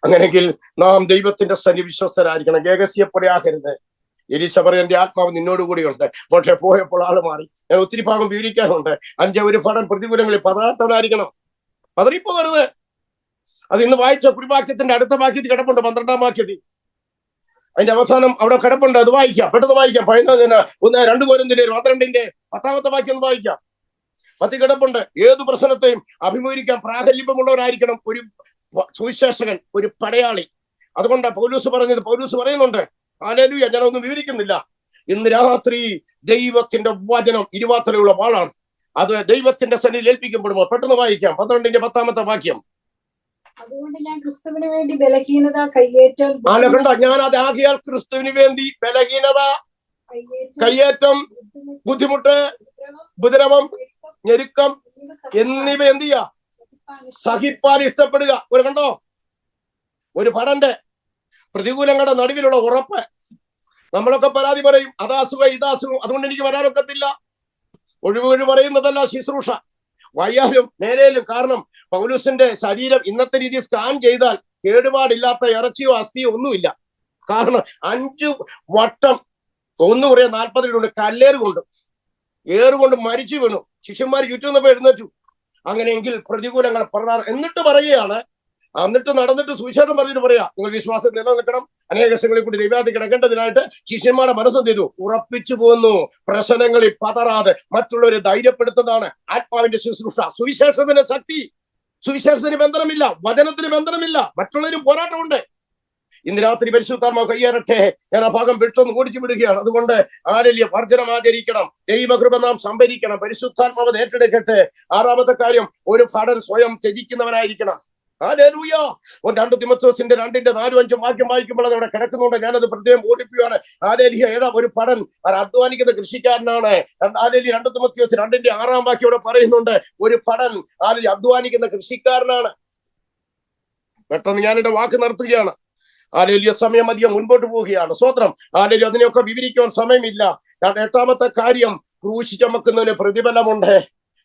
അങ്ങനെങ്കിൽ നാം ദൈവത്തിന്റെ സന്നി വിശ്വസ്തരായിരിക്കണം. ഗേഹസ്യപ്പോലെ ആകരുത്. എലീശ പറയും, എന്റെ ആത്മാവ് നിന്നോടുകൂടിയുണ്ട്, പക്ഷെ പോയപ്പോൾ ആള് മാറി. ഞാൻ ഒത്തിരി ഭാഗം വിവരിക്കാനുണ്ട്. 5 ഒരു ഫലം പ്രതികൂലങ്ങളിൽ പതാർത്ഥനായിരിക്കണം. പതറിപ്പോകരുത്. അത് ഇന്ന് വായിച്ച കുറിവാക്യത്തിന്റെ അടുത്ത വാക്യത്തിൽ കിടപ്പുണ്ട്, 12-ാം വാക്യത്തിൽ. അതിന്റെ അവസാനം അവിടെ കിടപ്പുണ്ട്. അത് വായിക്കാം, പെട്ടെന്ന് വായിക്കാം. 2 കൊരിന്ത്യർ 12-ന്റെ 10-ാമത്തെ വാക്യം വായിക്കാം. 10 കിടപ്പുണ്ട്. ഏതു പ്രശ്നത്തെയും അഭിമുഖീകരിക്കാൻ പ്രാഗൽഭ്യമുള്ളവരായിരിക്കണം ഒരു സുവിശേഷകൻ, ഒരു പടയാളി. അതുകൊണ്ട് പൗലോസ് പറയുന്നുണ്ട്. ഹല്ലേലൂയ. ഞാനൊന്നും വിവരിക്കുന്നില്ല. ഇന്ന് രാത്രി ദൈവത്തിന്റെ വചനം ഇരുവാത്തലയുള്ള വാളാണ്. അത് ദൈവത്തിന്റെ സന്നിധിയിൽ ഏൽപ്പിക്കപ്പെടുമ്പോൾ പെട്ടെന്ന് വായിക്കാം. 12-ന്റെ 10-ാമത്തെ വാക്യം. അതുകൊണ്ട് ഞാൻ ക്രിസ്തുവിന് വേണ്ടി ബലഹീനത, കയ്യേറ്റം, ഞാൻ അത് ആകിയാൽ ക്രിസ്തുവിന് വേണ്ടി ബലഹീനത, കയ്യേറ്റം, ബുദ്ധിമുട്ട്, ഉപദ്രവം, ഞെരുക്കം എന്നിവ എന്ത് ചെയ്യാ? സഹിപ്പാൻ ഇഷ്ടപ്പെടുക. കണ്ടോ, ഒരു ഭടന്റെ പ്രതികൂലങ്ങളുടെ നടുവിലുള്ള ഉറപ്പ്. നമ്മളൊക്കെ പരാതി പറയും, അതാസുഖം ഇതാസുഖം, അതുകൊണ്ട് എനിക്ക് വരാനൊക്കത്തില്ല. ഒഴിവുകൾ പറയുന്നതല്ല ശുശ്രൂഷ. വയ്യാലും നേരേലും. കാരണം പൗലോസിന്റെ ശരീരം ഇന്നത്തെ രീതിയിൽ സ്കാൻ ചെയ്താൽ കേടുപാടില്ലാത്ത ഇറച്ചിയോ അസ്ഥിയോ ഒന്നുമില്ല. കാരണം 5 വട്ടം 40 കല്ലേറുകൊണ്ട് ഏറുകൊണ്ട് മരിച്ചു വീണു. ശിഷ്യന്മാർ ചുറ്റുന്നപ്പോ എഴുന്നേറ്റു. അങ്ങനെയെങ്കിൽ പ്രതികൂലങ്ങൾ എന്നിട്ട് പറയുകയാണ്, എന്നിട്ട് നടന്നിട്ട് സുവിശേഷം പറഞ്ഞിട്ട് പറയാ, നിങ്ങൾ വിശ്വാസം നിലനിൽക്കണം, അനേകങ്ങളിൽ കൂടി ദൈവാതി കിടക്കേണ്ടതിനായിട്ട് ശിഷ്യന്മാരുടെ മനസ്സെന്ത് ചെയ്തു? ഉറപ്പിച്ചു പോന്നു. പ്രശ്നങ്ങളിൽ പതറാതെ മറ്റുള്ളവരെ ധൈര്യപ്പെടുത്തുന്നതാണ് ആത്മാവിന്റെ ശുശ്രൂഷ. സുവിശേഷത്തിന്റെ ശക്തി. സുവിശേഷത്തിന് ബന്ധനമില്ല, വചനത്തിന് ബന്ധനമില്ല, മറ്റുള്ളവരും പോരാട്ടമുണ്ട്. ഇന്ന് രാത്രി പരിശുദ്ധാത്മാവ് കയ്യേറട്ടെ. ഞാൻ ആ ഭാഗം വിട്ടൊന്ന് ഓടിച്ചു വിടുകയാണ്. അതുകൊണ്ട് ആരല്യ വർജനം ആചരിക്കണം, ദൈവകൃപ നാം സംഭരിക്കണം, പരിശുദ്ധാത്മാവ് ഏറ്റെടുക്കട്ടെ. 6-ാമത്തെ കാര്യം, ഒരു ഭടൻ സ്വയം ത്യജിക്കുന്നവരായിരിക്കണം. ഹല്ലേലൂയ. 2 തിമോഥെയോസിന്റെ 2-4-5 വാക്യം വായിക്കുമ്പോൾ അത് അവിടെ കിടക്കുന്നുണ്ട്. ഞാനത് പ്രത്യേകം ഓടിപ്പിക്കുകയാണ്. ഹല്ലേലൂയ. ഒരു ഭടൻ അധ്വാനിക്കുന്ന കൃഷിക്കാരനാണ്. 2 തിമോഥെയോസ് 2-6 വാക്യം ഇവിടെ പറയുന്നുണ്ട്. ഒരു ഭടൻ അധ്വാനിക്കുന്ന കൃഷിക്കാരനാണ്. പെട്ടെന്ന് ഞാനെന്റെ വാക്ക് നിർത്തുകയാണ്. ഹല്ലേലൂയ. സമയം അധികം മുൻപോട്ട് പോവുകയാണ്. സ്വത്രം. ഹല്ലേലൂയ. അതിനെയൊക്കെ വിവരിക്കുവാൻ സമയമില്ല. 8-ാമത്തെ കാര്യം, ക്രൂശ് ചുമക്കുന്നതിന് പ്രതിഫലമുണ്ട്.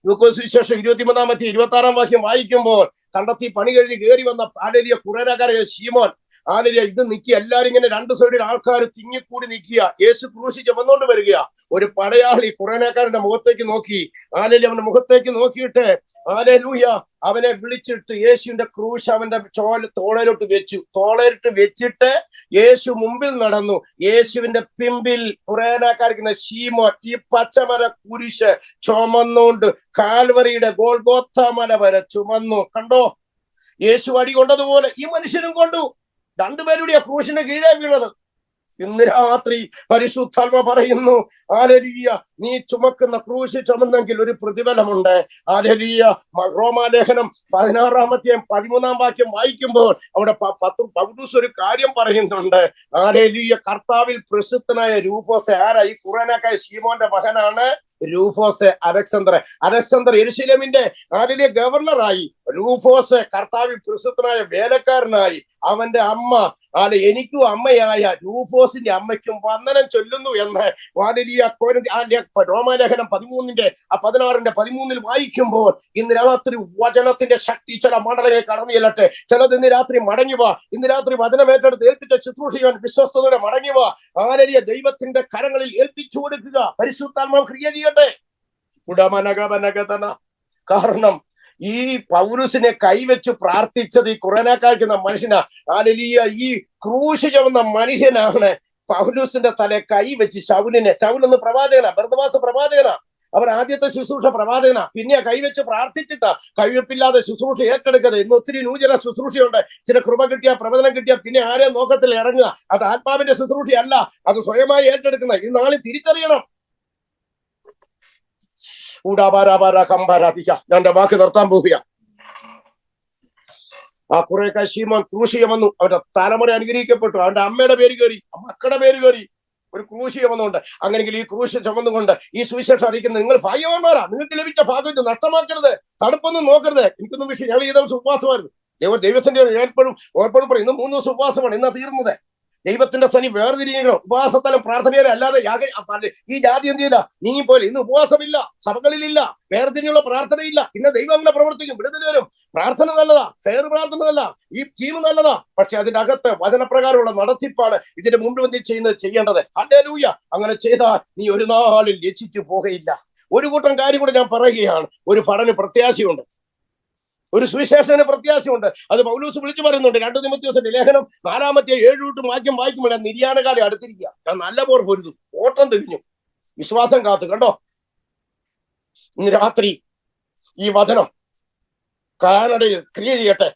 ലൂക്കോസ് സുവിശേഷം 23-ാം 26-ാം വാക്യം വായിക്കുമ്പോൾ കണ്ടെത്തി പണി കഴിഞ്ഞ് കയറി വന്ന ഹല്ലേലൂയ കുറേക്കാരായ ശീമോൻ ആലരിയ ഇത് നിൽക്കുക, എല്ലാരും ഇങ്ങനെ രണ്ട് സൈഡിൽ ആൾക്കാർ തിങ്ങിക്കൂടി നിൽക്കുക. യേശു ക്രൂശിച്ച് വന്നുകൊണ്ട് വരിക. ഒരു പടയാളി കുറേനേക്കാരന്റെ മുഖത്തേക്ക് നോക്കി, ആലരി അവന്റെ മുഖത്തേക്ക് നോക്കിയിട്ട് ഹല്ലേലൂയ അവനെ വിളിച്ചിട്ട് യേശുവിന്റെ ക്രൂശ് അവന്റെ തോളയിലോട്ട് വെച്ചിട്ട് യേശു മുമ്പിൽ നടന്നു. യേശുവിന്റെ പിമ്പിൽ കുറേനേക്കാരിക്കുന്ന ശീമോൻ ഈ പച്ചമര കുരിശ് ചുമന്നുകൊണ്ട് കാൽവറിയുടെ ഗോൽഗോത്ത മല വരെ ചുമന്നു. കണ്ടോ, യേശു അടി കൊണ്ടതുപോലെ ഈ മനുഷ്യനും കൊണ്ടു. രണ്ടുപേരുടെ ക്രൂശിന്റെ കീഴേ വീണത്. ഇന്ന് രാത്രി പരിശുദ്ധാത്മ പറയുന്നു, ഹല്ലേലൂയ, നീ ചുമക്കുന്ന ക്രൂശ് ചുമന്നെങ്കിൽ ഒരു പ്രതിഫലമുണ്ട്. ഹല്ലേലൂയ. റോമാലേഖനം 16-13 വാക്യം വായിക്കുമ്പോൾ അവിടെ പൗലോസ് ഒരു കാര്യം പറയുന്നുണ്ട്. ഹല്ലേലൂയ. കർത്താവിൽ പ്രസിദ്ധനായ രൂഫോസ് ആരാ? ഈ കുറേനേക്കായ ശീമോന്റെ മകനാണ് രൂഫോസ്. അലക്സാണ്ടർ യെരുശലേമിന്റെ ആദ്യ ഗവർണറായി. രൂഫോസ് കർത്താവിൽ പ്രസിദ്ധനായ വേലക്കാരനായി. അവന്റെ അമ്മ എനിക്കും അമ്മയായ രൂഫോസിന്റെ അമ്മയ്ക്കും വന്ദനം ചൊല്ലുന്നു എന്ന് റോമാലേഖനം 16-13 വായിക്കുമ്പോൾ ഇന്ന് രാത്രി വചനത്തിന്റെ ശക്തി ചില മണ്ഡലങ്ങളിൽ കടന്നു ചെല്ലട്ടെ. ചിലത് ഇന്ന് രാത്രി മടങ്ങി വാ. ഇന്ന് രാത്രി വചനം ഏറ്റെടുത്ത് ഏൽപ്പിച്ച ശുശ്രൂഷിക്കാൻ വിശ്വസ്തയോടെ മടങ്ങി വാ. ആലരിയ ദൈവത്തിന്റെ കരങ്ങളിൽ ഏൽപ്പിച്ചു കൊടുക്കുക. പരിശുദ്ധാത്മാവ് ക്രിയ ചെയ്യട്ടെ. കാരണം ഈ പൗലോസിനെ കൈവച്ച് പ്രാർത്ഥിച്ചത് ഈ കുറേനേക്കാഴ്ക്കുന്ന മനുഷ്യനാ. ഹല്ലേലൂയ. ഈ ക്രൂശ് ചുമന്ന മനുഷ്യനാണ് പൗലോസിന്റെ തല കൈവച്ച് ശൗലെന്ന് പ്രവാചകനാ, ബർന്നബാസ് പ്രവാചകനാ. അവർ ആദ്യത്തെ ശുശ്രൂഷ പ്രവാചകനാ. പിന്നെ കൈവച്ച് പ്രാർത്ഥിച്ചിട്ടാ. കഴിവില്ലാതെ ശുശ്രൂഷ ഏറ്റെടുക്കരുത്. ഇന്ന് ഒത്തിരി നൂതന ശുശ്രൂഷയുണ്ട്. ചില കൃപ കിട്ടിയ, പ്രവചനം കിട്ടിയ പിന്നെ ആരെയും നോക്കത്തിൽ ഇറങ്ങുക. അത് ആത്മാവിന്റെ ശുശ്രൂഷയല്ല, അത് സ്വയമായി ഏറ്റെടുക്കുന്ന. ഈ നാളിൽ തിരിച്ചറിയണം. ഞാൻ എന്റെ വാക്ക് നിർത്താൻ പോവുക. ആ കുറേക്കാർ ശീമോൻ ക്രൂശിയ വന്നു. അവന്റെ തലമുറ അനുഗ്രഹിക്കപ്പെട്ടു. അവന്റെ അമ്മയുടെ പേര് കയറി, മക്കളുടെ പേര് കയറി. ഒരു ക്രൂശിയ വന്നുകൊണ്ട്. അങ്ങനെയെങ്കിൽ ഈ ക്രൂശ് ചുമന്നുകൊണ്ട് ഈ സുവിശേഷം അറിയിക്കുന്ന നിങ്ങൾ ഭാഗ്യവാന്മാരാ. നിങ്ങൾക്ക് ലഭിച്ച ഭാഗ്യം നഷ്ടമാക്കരുത്. തടുപ്പൊന്നും നോക്കരുത്. എനിക്കൊന്നും വിഷയം. ഞങ്ങൾ ഈ ദിവസം ഉപവാസമായിരുന്നു. ദൈവത്തിന്റെ എപ്പോഴും പറയും ഇന്ന് 3 ദിവസം ഉപവാസമാണ്. ഇന്നാ തീർന്നത്. ദൈവത്തിന്റെ സനി വേർതിരിയണം. ഉപവാസത്തലം പ്രാർത്ഥനയിലും അല്ലാതെ ഈ ജാതി എന്ത് ചെയ്ത നീങ്ങിപ്പോലെ. ഇന്ന് ഉപവാസമില്ല, സഭകളിലില്ല, വേർതിരിയുള്ള പ്രാർത്ഥനയില്ല. പിന്നെ ദൈവം അങ്ങനെ പ്രവർത്തിക്കും. വിടുതൽ വരും. പ്രാർത്ഥന നല്ലതാ, ഫെയർ പ്രാർത്ഥന നല്ലതാ, ഈ ടീം നല്ലതാ. പക്ഷെ അതിന്റെ അകത്ത് വചനപ്രകാരമുള്ള നടത്തിപ്പാണ് ഇതിന്റെ മുമ്പിൽ വന്ന് ചെയ്യേണ്ടത്. ഹല്ലേലൂയ. അങ്ങനെ ചെയ്താൽ നീ ഒരു നാളിൽ ലജ്ജിച്ചു പോകയില്ല. ഒരു കൂട്ടം കാര്യം കൂടെ ഞാൻ പറയുകയാണ്. ഒരു പഠന പ്രത്യാശയുണ്ട്, ഒരു സുവിശേഷന് പ്രത്യാശയുണ്ട്. അത് പൗലോസ് വിളിച്ചു പറയുന്നുണ്ട്. 2 തിമോഥെയോസിന്റെ ലേഖനം 4-7 വാക്യം വായിക്കുമ്പോൾ നിര്യാണകാലം അടുത്തിരിക്കുക. ഞാൻ നല്ല പോർ പൊരുതും, ഓട്ടം തിരിഞ്ഞു, വിശ്വാസം കാത്തു. കണ്ടോ, ഇന്ന് രാത്രി ഈ വചനം കാനഡയിൽ ക്രിയ ചെയ്യട്ടെ,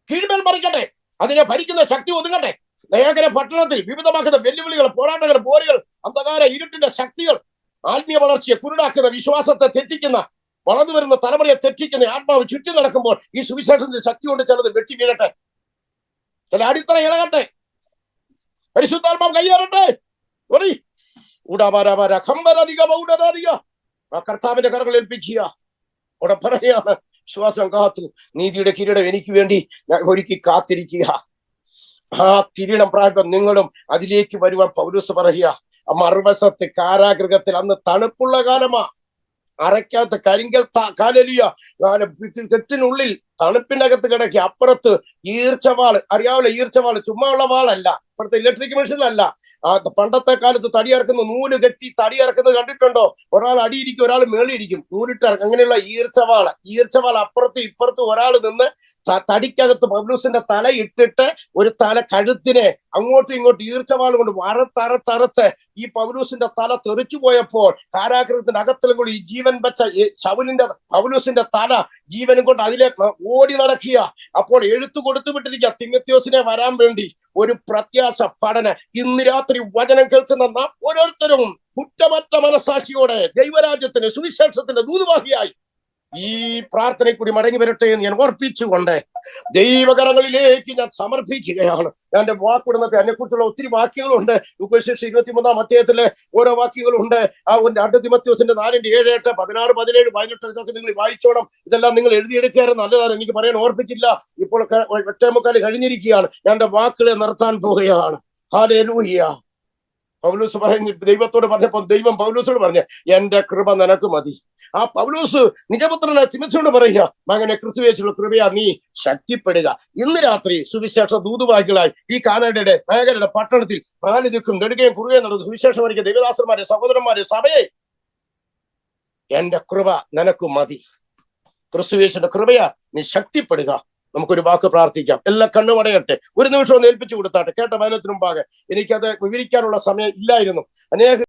കീഴ്മേൽ മറിക്കട്ടെ, അതിനെ ഭരിക്കുന്ന ശക്തി ഒതുങ്ങട്ടെ. ലേഖന പട്ടണത്തിൽ വിവിധമാക്കുന്ന വെല്ലുവിളികൾ, പോരാട്ടങ്ങൾ, പോരുകൾ, അന്ധകാര ഇരുട്ടിന്റെ ശക്തികൾ, ആത്മീയ വളർച്ചയെ കുരുടാക്കുന്ന, വിശ്വാസത്തെ തെറ്റിക്കുന്ന, വളർന്നു വരുന്ന തലമുറയെ തെറ്റിക്കുന്ന ആത്മാവ് ചുറ്റി നടക്കുമ്പോൾ ഈ സുവിശേഷത്തിന്റെ ശക്തി കൊണ്ട് ചിലത് വെട്ടി വീഴട്ടെ, ചില അടിത്തറ ഇളകട്ടെ, പരിശുദ്ധാത്മാവ് കയ്യേറട്ടെ. കർത്താവിന്റെ കരങ്ങൾ ഏൽപ്പിക്കുക. അവിടെ പറയാണ്, വിശ്വാസം കാത്തു നീതിയുടെ കിരീടം എനിക്ക് വേണ്ടി ഒരുക്കി കാത്തിരിക്കുക. ആ കിരീടം പ്രാപിക്കാൻ നിങ്ങളും അതിലേക്ക് വരുവാൻ പൗലോസ് പറയുക. മറുവശത്ത് കാരാഗൃഹത്തിൽ അന്ന് തണുപ്പുള്ള കാലമാ. അരയ്ക്കകത്ത് കരിങ്കൽ കാലലിയ കെട്ടിനുള്ളിൽ തണുപ്പിനകത്ത് കിടക്കി. അപ്പുറത്ത് ഈർച്ചവാള്, അറിയാവില്ല ഈർച്ചവാള്, ചുമ്മാ ഉള്ള വാളല്ല, അപ്പുറത്തെ ഇലക്ട്രിക് മെഷീനല്ല. പണ്ടത്തെ കാലത്ത് തടിയിറക്കുന്ന നൂല് കെട്ടി തടിയിറക്കുന്നത് കണ്ടിട്ടുണ്ടോ? ഒരാൾ അടിയിരിക്കും, ഒരാൾ മേളിയിരിക്കും, നൂലിട്ടിറക്കും. അങ്ങനെയുള്ള ഈർച്ചവാൾ അപ്പുറത്തും ഇപ്പുറത്തും ഒരാൾ നിന്ന് തടിക്കകത്ത് പൗലോസിന്റെ തല ഇട്ടിട്ട് ഒരു തല കഴുത്തിനെ അങ്ങോട്ടും ഇങ്ങോട്ടും ഈർച്ചവാൾ കൊണ്ട് വറുത്തറുത്ത് ഈ പൗലോസിന്റെ തല തെറിച്ചു പോയപ്പോൾ കാരാഗൃഹത്തിന്റെ അകത്തിലും കൂടി ഈ ജീവൻ വെച്ച പൗലോസിന്റെ തല ജീവനും കൊണ്ട് അതിലേക്ക് ഓടി നടക്കുക. അപ്പോൾ എഴുത്തു കൊടുത്തു വിട്ടിരിക്കുക തിമോഥെയോസിനെ വരാൻ വേണ്ടി. ഒരു പ്രത്യാശ പഠന. ഇന്ന് രാത്രി വചനം കേൾക്കുന്ന നാം ഓരോരുത്തരും കുറ്റമറ്റ മനസാക്ഷിയോടെ ദൈവരാജ്യത്തിന് സുവിശേഷത്തിന്റെ ദൂതുവാഹിയായി ഈ പ്രാർത്ഥനയിൽ കൂടി മടങ്ങി വരട്ടെ എന്ന് ഞാൻ ഓർപ്പിച്ചുകൊണ്ട് ദൈവകരങ്ങളിലേക്ക് ഞാൻ സമർപ്പിക്കുകയാണ്. എന്റെ വാക്കുടന്നത്തെ അതിനെക്കുറിച്ചുള്ള ഒത്തിരി വാക്യങ്ങളുണ്ട്. സുവിശേഷം 23-ാം അധ്യായത്തിലെ ഓരോ വാക്യങ്ങളുണ്ട്. ആ 2 തിമോഥെയോസിന്റെ 4-7, 16, 17, 18 ഇതൊക്കെ നിങ്ങൾ വായിച്ചോണം. ഇതെല്ലാം നിങ്ങൾ എഴുതിയെടുക്കാറ് നല്ലതാണ്. എനിക്ക് പറയാൻ ഓർപ്പിച്ചില്ല. ഇപ്പോൾ 8:45 കഴിഞ്ഞിരിക്കുകയാണ്. ഞാൻ എന്റെ വാക്കുകളെ നിർത്താൻ പോവുകയാണ്. ഹല്ലേലൂയ, പൗലോസ് പറഞ്ഞ് ദൈവത്തോട് പറഞ്ഞപ്പോൾ ദൈവം പൗലോസോട് പറഞ്ഞ് എന്റെ കൃപ നിനക്ക് മതി. ആ പൗലോസ് നിജപുത്രനെ തിമോഥെയോട് പറയുക, മകനെ ക്രിസ്തുയേശുവിലുള്ള കൃപയാ നീ ശക്തിപ്പെടുക. ഇന്ന് രാത്രി സുവിശേഷ ദൂതുവാഹികളായി ഈ കാനഡയുടെ മേഖലയുടെ പട്ടണത്തിൽ 4 ദിക്കും നെടുകയും കുറുകയും നടന്ന് സുവിശേഷം വരിക ദൈവദാസന്മാരെ, സഹോദരന്മാരെ, സഭയെ, എന്റെ കൃപ നിനക്ക് മതി. ക്രിസ്തുയേശുവിന്റെ കൃപയാ നീ ശക്തിപ്പെടുക. നമുക്കൊരു വാക്ക് പ്രാർത്ഥിക്കാം. എല്ലാ കണ്ണുമടയട്ടെ, ഒരു നിമിഷം ഒന്ന് ഏൽപ്പിച്ചു കൊടുത്താട്ടെ. കേട്ട വചനത്തിനു മുമ്പാകെ എനിക്കത് വിവരിക്കാനുള്ള സമയം ഇല്ലായിരുന്നു. അനേക